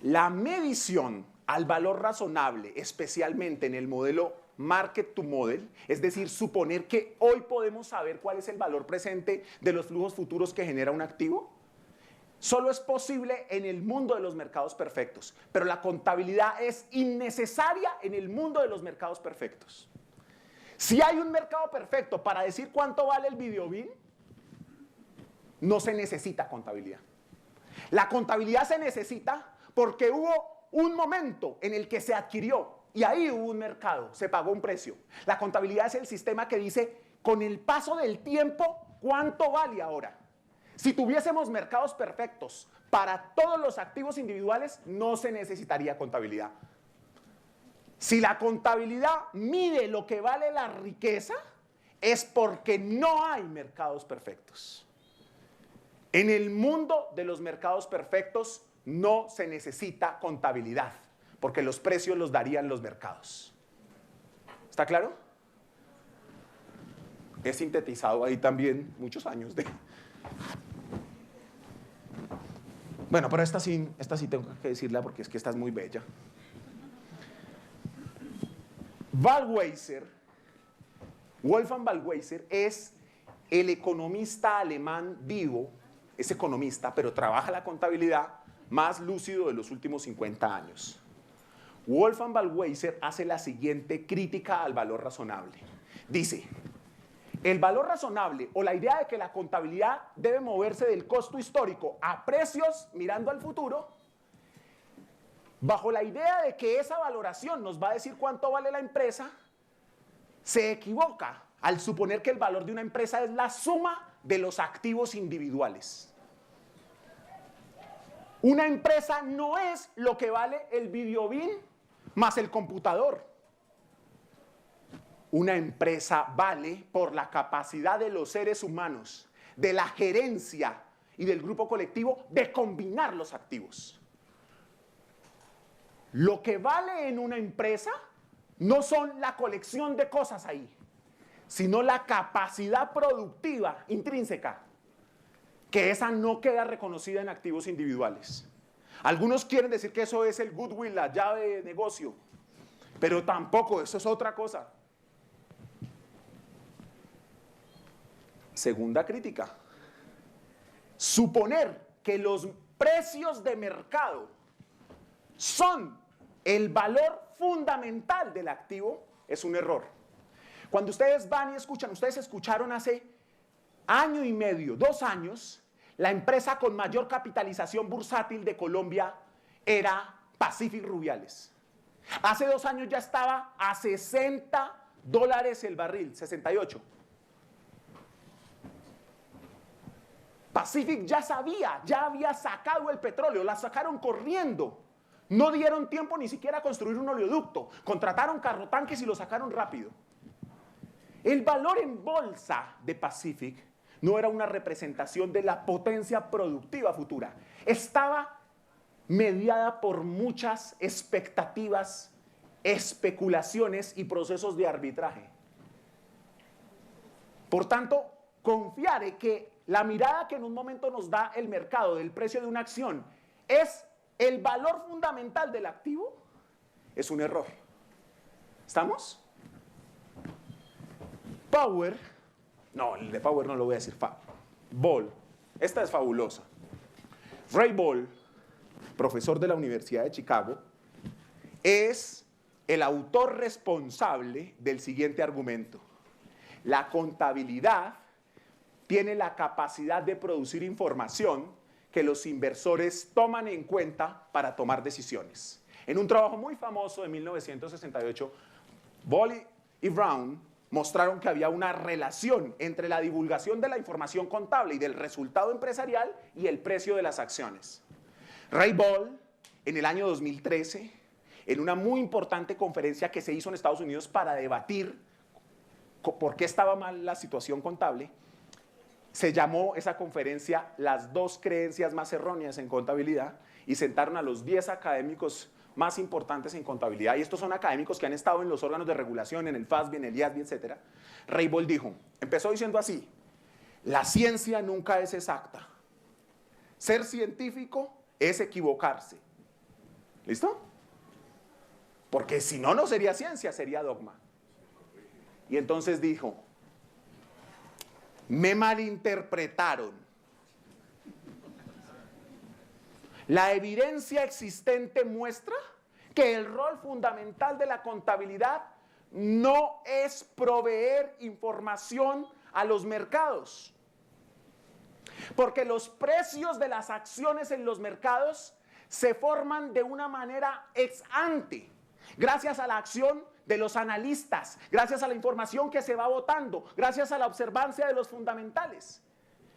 la medición al valor razonable, especialmente en el modelo Market to Model, es decir, suponer que hoy podemos saber cuál es el valor presente de los flujos futuros que genera un activo, solo es posible en el mundo de los mercados perfectos, pero la contabilidad es innecesaria en el mundo de los mercados perfectos. Si hay un mercado perfecto para decir cuánto vale el videobeam, no se necesita contabilidad. La contabilidad se necesita porque hubo un momento en el que se adquirió y ahí hubo un mercado, se pagó un precio. La contabilidad es el sistema que dice, con el paso del tiempo, ¿cuánto vale ahora? Si tuviésemos mercados perfectos para todos los activos individuales, no se necesitaría contabilidad. Si la contabilidad mide lo que vale la riqueza, es porque no hay mercados perfectos. En el mundo de los mercados perfectos no se necesita contabilidad, porque los precios los darían los mercados. ¿Está claro? He sintetizado ahí también muchos años de... Bueno, pero esta sí tengo que decirla porque es que esta es muy bella. Wolfgang Ballwieser es el economista alemán vivo, es economista, pero trabaja la contabilidad, más lúcido de los últimos 50 años. Wolfgang Ballwieser hace la siguiente crítica al valor razonable. Dice, el valor razonable o la idea de que la contabilidad debe moverse del costo histórico a precios mirando al futuro, bajo la idea de que esa valoración nos va a decir cuánto vale la empresa, se equivoca al suponer que el valor de una empresa es la suma de los activos individuales. Una empresa no es lo que vale el videobeam más el computador. Una empresa vale por la capacidad de los seres humanos, de la gerencia y del grupo colectivo de combinar los activos. Lo que vale en una empresa no son la colección de cosas ahí, sino la capacidad productiva intrínseca, que esa no queda reconocida en activos individuales. Algunos quieren decir que eso es el goodwill, la llave de negocio, pero tampoco, eso es otra cosa. Segunda crítica. Suponer que los precios de mercado son el valor fundamental del activo es un error. Cuando ustedes van y escuchan, ustedes escucharon hace año y medio, 2 años, la empresa con mayor capitalización bursátil de Colombia era Pacific Rubiales. Hace 2 años ya estaba a $60 el barril, 68. Pacific ya sabía, ya había sacado el petróleo, la sacaron corriendo. No dieron tiempo ni siquiera a construir un oleoducto. Contrataron carrotanques y lo sacaron rápido. El valor en bolsa de Pacific no era una representación de la potencia productiva futura. Estaba mediada por muchas expectativas, especulaciones y procesos de arbitraje. Por tanto, confiar en que la mirada que en un momento nos da el mercado del precio de una acción es el valor fundamental del activo, es un error. ¿Estamos? Power, no, el de Power no lo voy a decir, Ball, esta es fabulosa. Ray Ball, profesor de la Universidad de Chicago, es el autor responsable del siguiente argumento. La contabilidad tiene la capacidad de producir información que los inversores toman en cuenta para tomar decisiones. En un trabajo muy famoso de 1968, Bolle y Brown mostraron que había una relación entre la divulgación de la información contable y del resultado empresarial y el precio de las acciones. Ray Bolle, en el año 2013, en una muy importante conferencia que se hizo en Estados Unidos para debatir por qué estaba mal la situación contable, se llamó esa conferencia Las 2 creencias más erróneas en contabilidad y sentaron a los 10 académicos más importantes en contabilidad, y estos son académicos que han estado en los órganos de regulación, en el FASB, en el IASB, etc. Ray Bolle dijo, empezó diciendo así: la ciencia nunca es exacta. Ser científico es equivocarse. ¿Listo? Porque si no, no sería ciencia, sería dogma. Y entonces dijo, me malinterpretaron. La evidencia existente muestra que el rol fundamental de la contabilidad no es proveer información a los mercados. Porque los precios de las acciones en los mercados se forman de una manera ex ante, gracias a la acción de los analistas, gracias a la información que se va botando, gracias a la observancia de los fundamentales.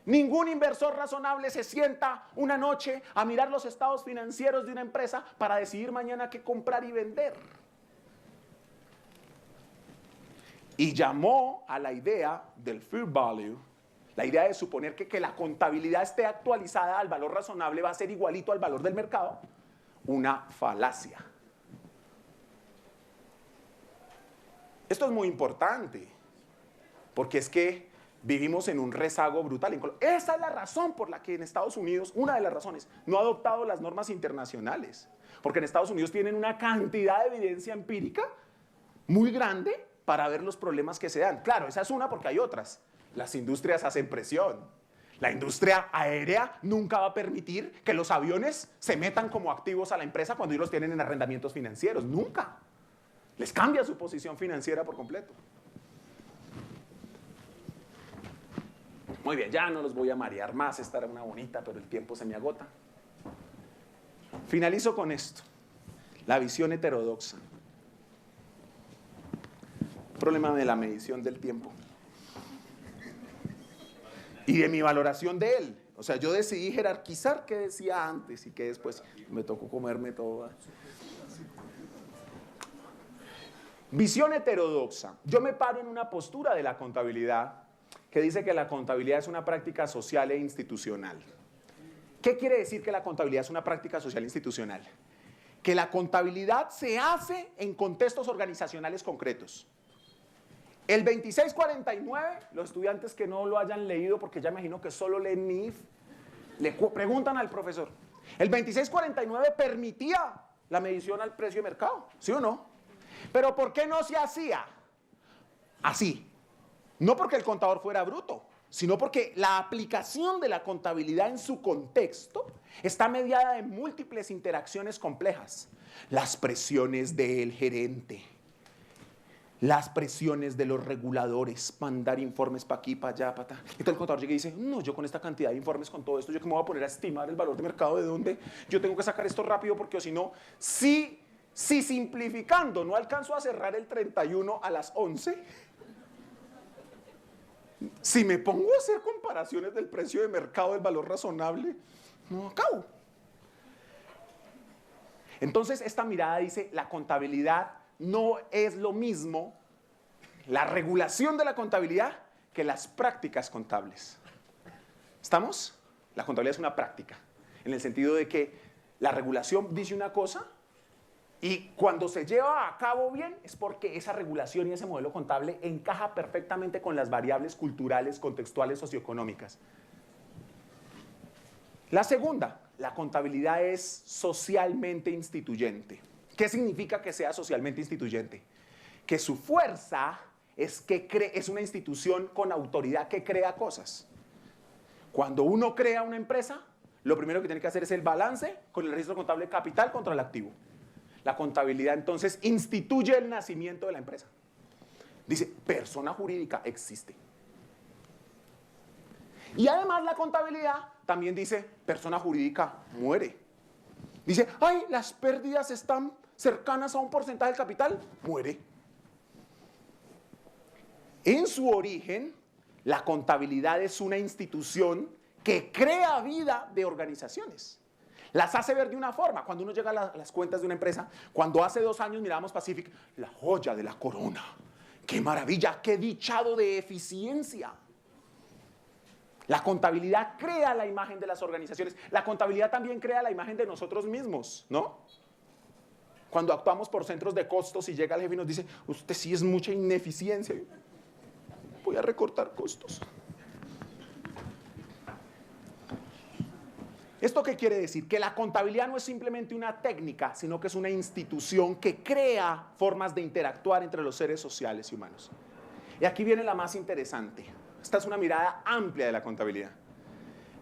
Ningún inversor razonable se sienta una noche a mirar los estados financieros de una empresa para decidir mañana qué comprar y vender. Y llamó a la idea del fair value, la idea de suponer que la contabilidad esté actualizada al valor razonable va a ser igualito al valor del mercado, una falacia. Esto es muy importante, porque es que vivimos en un rezago brutal. Esa es la razón por la que en Estados Unidos, una de las razones, no ha adoptado las normas internacionales. Porque en Estados Unidos tienen una cantidad de evidencia empírica muy grande para ver los problemas que se dan. Claro, esa es una porque hay otras. Las industrias hacen presión. La industria aérea nunca va a permitir que los aviones se metan como activos a la empresa cuando ellos los tienen en arrendamientos financieros. Nunca. Les cambia su posición financiera por completo. Muy bien, ya no los voy a marear más, esta era una bonita, pero el tiempo se me agota. Finalizo con esto, la visión heterodoxa. Problema de la medición del tiempo. Y de mi valoración de él. O sea, yo decidí jerarquizar qué decía antes y qué después. Me tocó comerme todo. Visión heterodoxa. Yo me paro en una postura de la contabilidad que dice que la contabilidad es una práctica social e institucional. ¿Qué quiere decir que la contabilidad es una práctica social e institucional? Que la contabilidad se hace en contextos organizacionales concretos. El 2649, los estudiantes que no lo hayan leído, porque ya imagino que solo leen NIF, le preguntan al profesor. El 2649 permitía la medición al precio de mercado, ¿sí o no? Pero ¿por qué no se hacía así? No porque el contador fuera bruto, sino porque la aplicación de la contabilidad en su contexto está mediada de múltiples interacciones complejas. Las presiones del gerente, las presiones de los reguladores, mandar informes para aquí, para allá, para allá. Entonces el contador llega y dice, no, yo con esta cantidad de informes, con todo esto, yo que me voy a poner a estimar el valor de mercado, de dónde yo tengo que sacar esto rápido, porque o si no, si simplificando no alcanzo a cerrar el 31 a las 11, si me pongo a hacer comparaciones del precio de mercado, del valor razonable, no acabo. Entonces esta mirada dice, la contabilidad no es lo mismo, la regulación de la contabilidad, que las prácticas contables. ¿Estamos? La contabilidad es una práctica, en el sentido de que la regulación dice una cosa, y cuando se lleva a cabo bien es porque esa regulación y ese modelo contable encaja perfectamente con las variables culturales, contextuales, socioeconómicas. La segunda, la contabilidad es socialmente instituyente. ¿Qué significa que sea socialmente instituyente? Que su fuerza es que es una institución con autoridad que crea cosas. Cuando uno crea una empresa, lo primero que tiene que hacer es el balance con el registro contable de capital contra el activo. La contabilidad entonces instituye el nacimiento de la empresa. Dice, persona jurídica existe. Y además la contabilidad también dice, persona jurídica muere. Dice, ay, las pérdidas están cercanas a un porcentaje del capital, muere. En su origen, la contabilidad es una institución que crea vida de organizaciones. Las hace ver de una forma. Cuando uno llega a las cuentas de una empresa, cuando hace 2 años mirábamos Pacific, la joya de la corona. ¡Qué maravilla! ¡Qué dichado de eficiencia! La contabilidad crea la imagen de las organizaciones. La contabilidad también crea la imagen de nosotros mismos, ¿no? Cuando actuamos por centros de costos y llega el jefe y nos dice, usted sí es mucha ineficiencia. Voy a recortar costos. ¿Esto qué quiere decir? Que la contabilidad no es simplemente una técnica, sino que es una institución que crea formas de interactuar entre los seres sociales y humanos. Y aquí viene la más interesante. Esta es una mirada amplia de la contabilidad.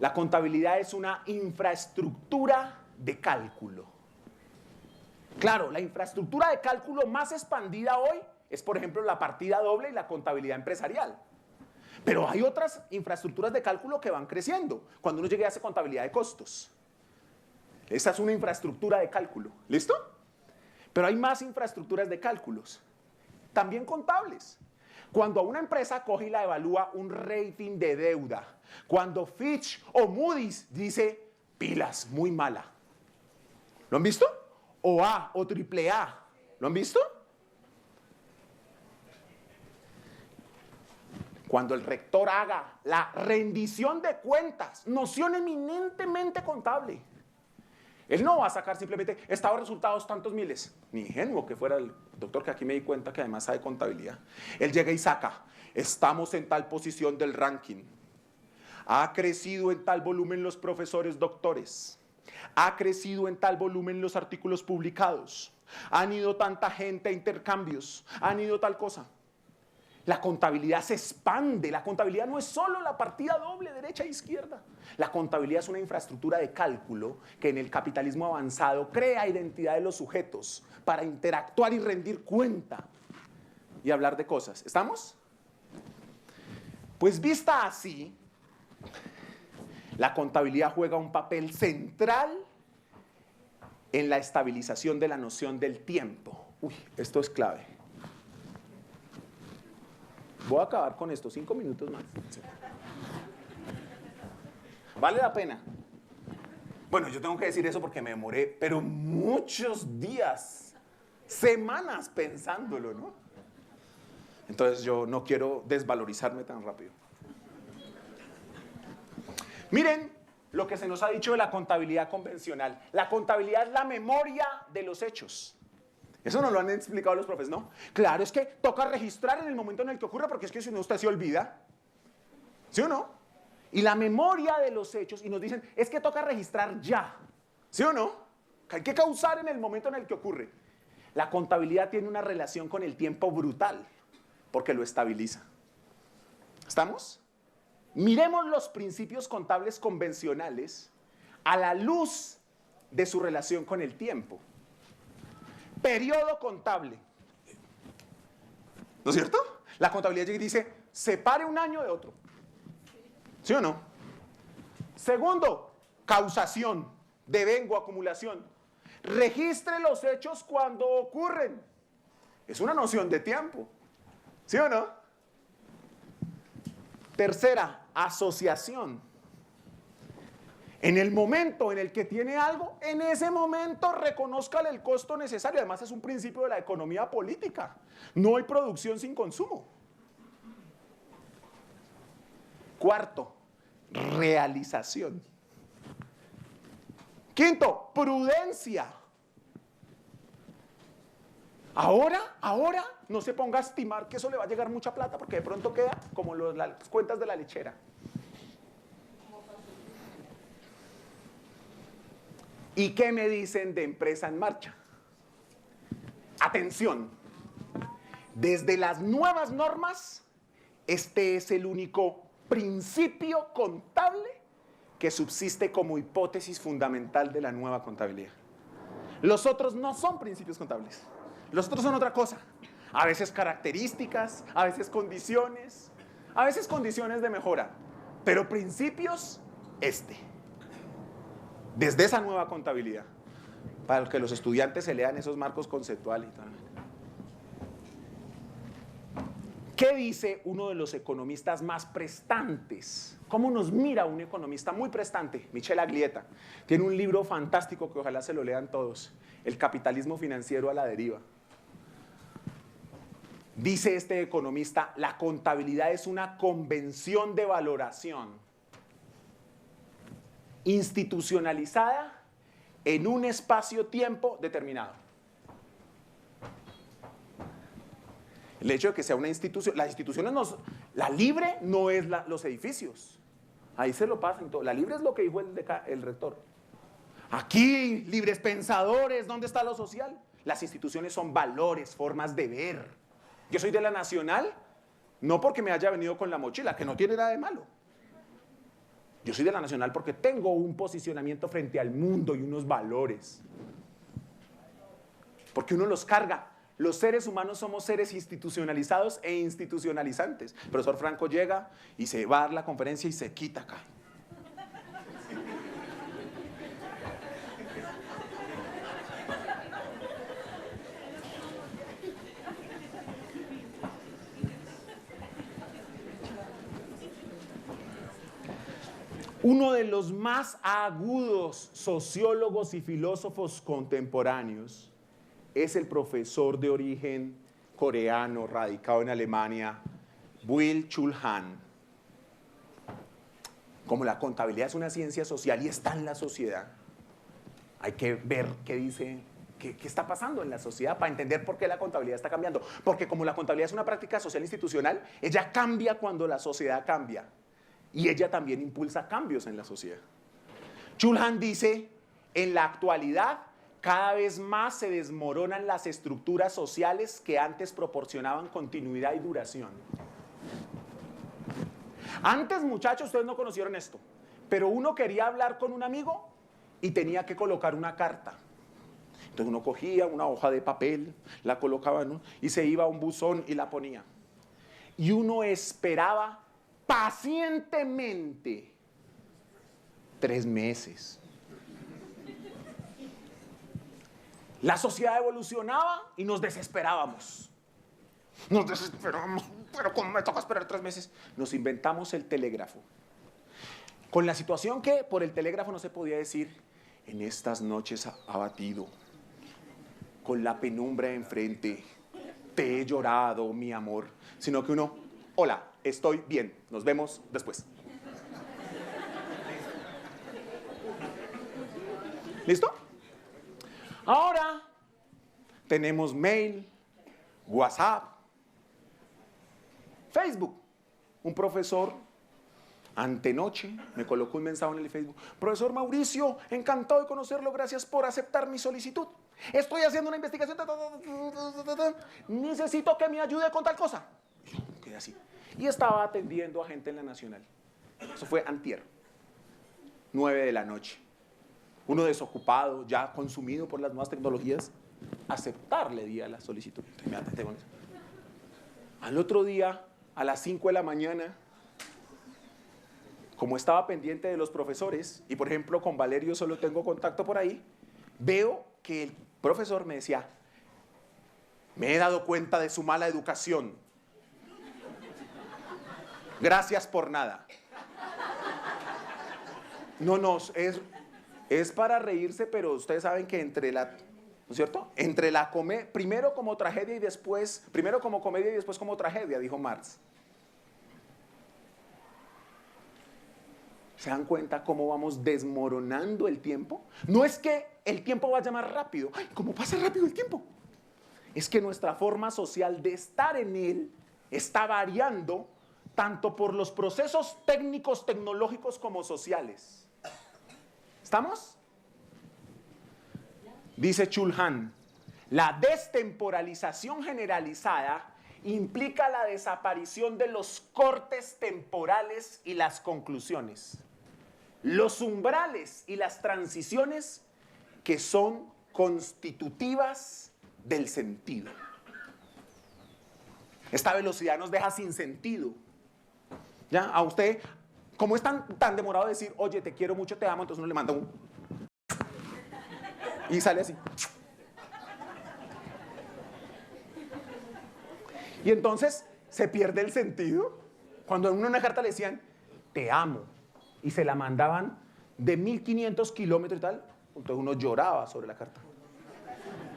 La contabilidad es una infraestructura de cálculo. Claro, la infraestructura de cálculo más expandida hoy es, por ejemplo, la partida doble y la contabilidad empresarial. Pero hay otras infraestructuras de cálculo que van creciendo. Cuando uno llegue a hacer contabilidad de costos. Esa es una infraestructura de cálculo. ¿Listo? Pero hay más infraestructuras de cálculos. También contables. Cuando a una empresa coge y la evalúa un rating de deuda. Cuando Fitch o Moody's dice, pilas, muy mala. ¿Lo han visto? O A o AAA. ¿Lo han visto? Cuando el rector haga la rendición de cuentas, noción eminentemente contable. Él no va a sacar simplemente, estado de resultados tantos miles. Ni ingenuo que fuera el doctor, que aquí me di cuenta que además sabe contabilidad. Él llega y saca, estamos en tal posición del ranking. Ha crecido en tal volumen los profesores doctores. Ha crecido en tal volumen los artículos publicados. Han ido tanta gente a intercambios. Han ido tal cosa. La contabilidad se expande. La contabilidad no es solo la partida doble, derecha e izquierda. La contabilidad es una infraestructura de cálculo que en el capitalismo avanzado crea identidad de los sujetos para interactuar y rendir cuenta y hablar de cosas. ¿Estamos? Pues vista así, la contabilidad juega un papel central en la estabilización de la noción del tiempo. Uy, esto es clave. Voy a acabar con esto, 5 minutos más. ¿Vale la pena? Bueno, yo tengo que decir eso porque me demoré, pero muchos días, semanas pensándolo, ¿no? Entonces yo no quiero desvalorizarme tan rápido. Miren lo que se nos ha dicho de la contabilidad convencional. La contabilidad es la memoria de los hechos. Eso nos lo han explicado los profes, ¿no? Claro, es que toca registrar en el momento en el que ocurre, porque es que si no usted se olvida. ¿Sí o no? Y la memoria de los hechos, y nos dicen, es que toca registrar ya. ¿Sí o no? Que hay que causar en el momento en el que ocurre. La contabilidad tiene una relación con el tiempo brutal, porque lo estabiliza. ¿Estamos? Miremos los principios contables convencionales a la luz de su relación con el tiempo. Periodo contable. ¿No es cierto? La contabilidad llega y dice, separe un año de otro. ¿Sí o no? Segundo, causación, devengo, acumulación. Registre los hechos cuando ocurren. Es una noción de tiempo. ¿Sí o no? Tercera, asociación. En el momento en el que tiene algo, en ese momento reconózcale el costo necesario. Además es un principio de la economía política. No hay producción sin consumo. Cuarto, realización. Quinto, prudencia. Ahora no se ponga a estimar que eso le va a llegar mucha plata, porque de pronto queda como las cuentas de la lechera. ¿Y qué me dicen de empresa en marcha? Atención, desde las nuevas normas, este es el único principio contable que subsiste como hipótesis fundamental de la nueva contabilidad. Los otros no son principios contables, los otros son otra cosa. A veces características, a veces condiciones de mejora. Pero principios, desde esa nueva contabilidad, para que los estudiantes se lean esos marcos conceptuales y tal. ¿Qué dice uno de los economistas más prestantes? ¿Cómo nos mira un economista muy prestante? Michel Aglietta. Tiene un libro fantástico que ojalá se lo lean todos. El capitalismo financiero a la deriva. Dice este economista, la contabilidad es una convención de valoración institucionalizada en un espacio-tiempo determinado. El hecho de que sea una institución, las instituciones la libre no es los edificios. Ahí se lo pasan todo. La libre es lo que dijo el rector. Aquí, libres pensadores, ¿dónde está lo social? Las instituciones son valores, formas de ver. Yo soy de la Nacional, no porque me haya venido con la mochila, que no tiene nada de malo. Yo soy de la Nacional porque tengo un posicionamiento frente al mundo y unos valores. Porque uno los carga. Los seres humanos somos seres institucionalizados e institucionalizantes. El profesor Franco llega y se va a dar la conferencia y se quita acá. Uno de los más agudos sociólogos y filósofos contemporáneos es el profesor de origen coreano radicado en Alemania, Byung-Chul Han. Como la contabilidad es una ciencia social y está en la sociedad, hay que ver qué dice, qué está pasando en la sociedad para entender por qué la contabilidad está cambiando. Porque como la contabilidad es una práctica social institucional, ella cambia cuando la sociedad cambia. Y ella también impulsa cambios en la sociedad. Chul Han dice, en la actualidad, cada vez más se desmoronan las estructuras sociales que antes proporcionaban continuidad y duración. Antes, muchachos, ustedes no conocieron esto, pero uno quería hablar con un amigo y tenía que colocar una carta. Entonces uno cogía una hoja de papel, la colocaba, ¿no?, y se iba a un buzón y la ponía. Y uno esperaba pacientemente 3 meses. La sociedad evolucionaba y nos desesperábamos. Nos desesperamos, pero ¿cómo me toca esperar 3 meses? Nos inventamos el telégrafo. Con la situación que por el telégrafo no se podía decir, en estas noches abatido, con la penumbra enfrente, te he llorado, mi amor, sino que uno, hola, estoy bien, nos vemos después. ¿Listo? Ahora tenemos mail, WhatsApp, Facebook. Un profesor antenoche me colocó un mensaje en el Facebook. Profesor Mauricio, encantado de conocerlo, gracias por aceptar mi solicitud. Estoy haciendo una investigación, necesito que me ayude con tal cosa. Yo quedé así. Y estaba atendiendo a gente en la Nacional. Eso fue antier, 9 de la noche. Uno desocupado, ya consumido por las nuevas tecnologías, aceptarle di a la solicitud. Entonces, me atenté con eso. Al otro día, a las 5 de la mañana, como estaba pendiente de los profesores, y por ejemplo con Valerio solo tengo contacto por ahí, veo que el profesor me decía, me he dado cuenta de su mala educación. Gracias por nada. No, es para reírse, pero ustedes saben que entre la, ¿no es cierto?, entre la comedia, primero como tragedia y después, primero como comedia y después como tragedia, dijo Marx. ¿Se dan cuenta cómo vamos desmoronando el tiempo? No es que el tiempo vaya más rápido. ¡Ay, cómo pasa rápido el tiempo! Es que nuestra forma social de estar en él está variando tanto por los procesos técnicos, tecnológicos como sociales. ¿Estamos? Dice Chul Han, la destemporalización generalizada implica la desaparición de los cortes temporales y las conclusiones, los umbrales y las transiciones que son constitutivas del sentido. Esta velocidad nos deja sin sentido. ¿Ya? A usted, como es tan demorado decir, oye, te quiero mucho, te amo, entonces uno le manda un... y sale así. Y entonces se pierde el sentido. Cuando a uno en una carta le decían, te amo, y se la mandaban de 1500 kilómetros y tal, entonces uno lloraba sobre la carta.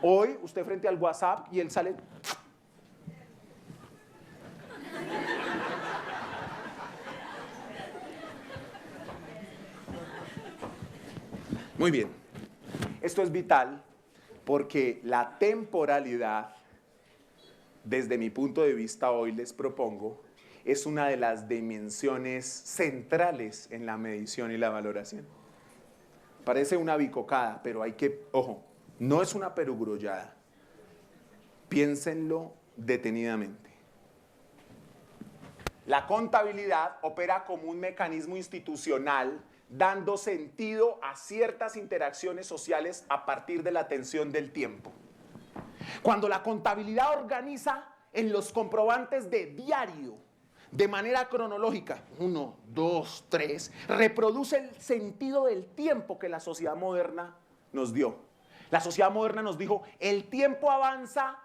Hoy, usted frente al WhatsApp y él sale... Muy bien. Esto es vital porque la temporalidad, desde mi punto de vista hoy les propongo, es una de las dimensiones centrales en la medición y la valoración. Parece una bicocada, pero hay que, ojo, no es una perogrullada. Piénsenlo detenidamente. La contabilidad opera como un mecanismo institucional dando sentido a ciertas interacciones sociales a partir de la atención del tiempo. Cuando la contabilidad organiza en los comprobantes de diario, de manera cronológica, 1, 2, 3, reproduce el sentido del tiempo que la sociedad moderna nos dio. La sociedad moderna nos dijo, el tiempo avanza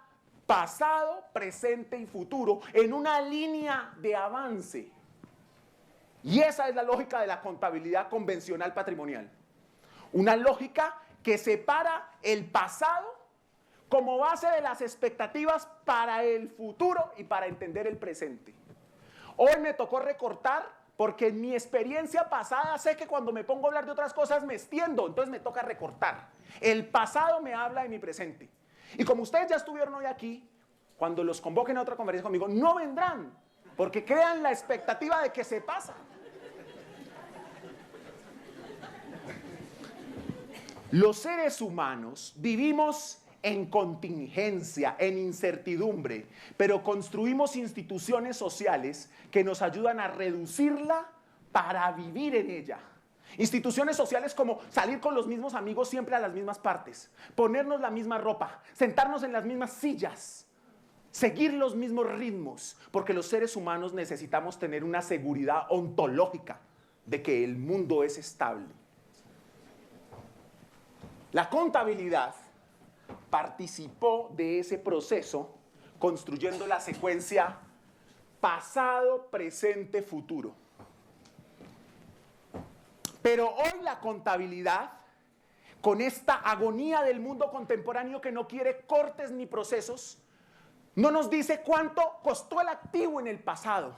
pasado, presente y futuro en una línea de avance. Y esa es la lógica de la contabilidad convencional patrimonial. Una lógica que separa el pasado como base de las expectativas para el futuro y para entender el presente. Hoy me tocó recortar porque en mi experiencia pasada sé que cuando me pongo a hablar de otras cosas me extiendo, entonces me toca recortar. El pasado me habla de mi presente. Y como ustedes ya estuvieron hoy aquí, cuando los convoquen a otra conferencia conmigo, no vendrán, porque crean la expectativa de que se pasa. Los seres humanos vivimos en contingencia, en incertidumbre, pero construimos instituciones sociales que nos ayudan a reducirla para vivir en ella. Instituciones sociales como salir con los mismos amigos siempre a las mismas partes, ponernos la misma ropa, sentarnos en las mismas sillas, seguir los mismos ritmos, porque los seres humanos necesitamos tener una seguridad ontológica de que el mundo es estable. La contabilidad participó de ese proceso construyendo la secuencia pasado, presente, futuro. Pero hoy la contabilidad, con esta agonía del mundo contemporáneo que no quiere cortes ni procesos, no nos dice cuánto costó el activo en el pasado,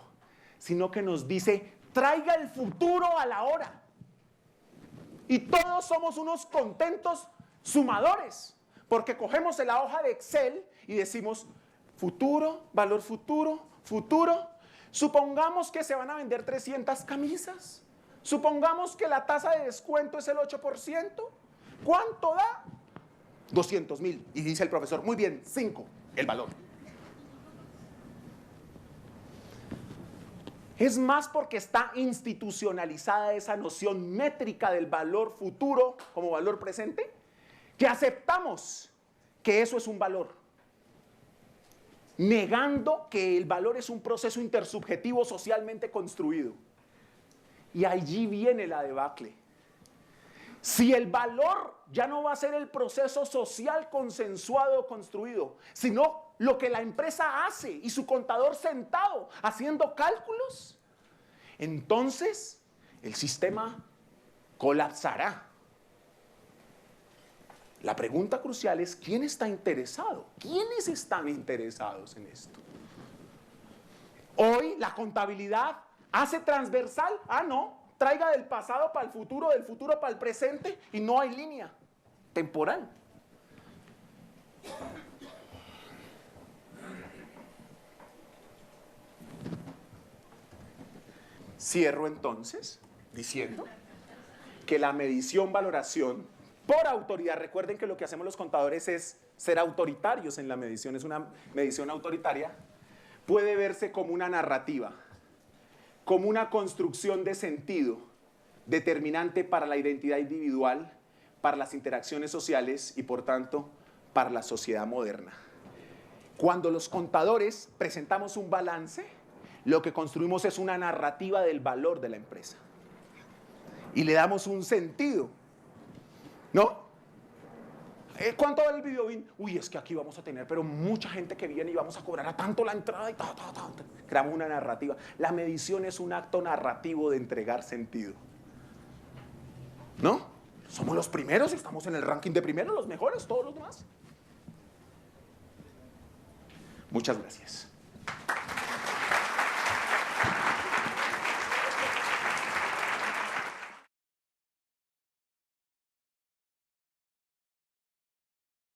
sino que nos dice, traiga el futuro a la hora. Y todos somos unos contentos sumadores, porque cogemos la hoja de Excel y decimos, futuro, valor futuro, futuro. Supongamos que se van a vender 300 camisas. Supongamos que la tasa de descuento es el 8%. ¿Cuánto da? 200,000. Y dice el profesor, muy bien, 5, el valor. Es más porque está institucionalizada esa noción métrica del valor futuro como valor presente, que aceptamos que eso es un valor, negando que el valor es un proceso intersubjetivo socialmente construido. Y allí viene la debacle. Si el valor ya no va a ser el proceso social consensuado o construido, sino lo que la empresa hace y su contador sentado haciendo cálculos, entonces el sistema colapsará. La pregunta crucial es, ¿quién está interesado? ¿Quiénes están interesados en esto? Hoy la contabilidad hace transversal, no, traiga del pasado para el futuro, del futuro para el presente, y no hay línea temporal. Cierro entonces diciendo que la medición-valoración por autoridad, recuerden que lo que hacemos los contadores es ser autoritarios en la medición, es una medición autoritaria, puede verse como una narrativa, como una construcción de sentido determinante para la identidad individual, para las interacciones sociales y por tanto para la sociedad moderna. Cuando los contadores presentamos un balance, lo que construimos es una narrativa del valor de la empresa. y le damos un sentido, ¿no? ¿Cuánto vale el videobin? Uy, es que aquí vamos a tener, pero mucha gente que viene y vamos a cobrar a tanto la entrada y ta. Creamos una narrativa. La medición es un acto narrativo de entregar sentido, ¿no? Somos los primeros, estamos en el ranking de primeros, los mejores, todos los demás. Muchas gracias.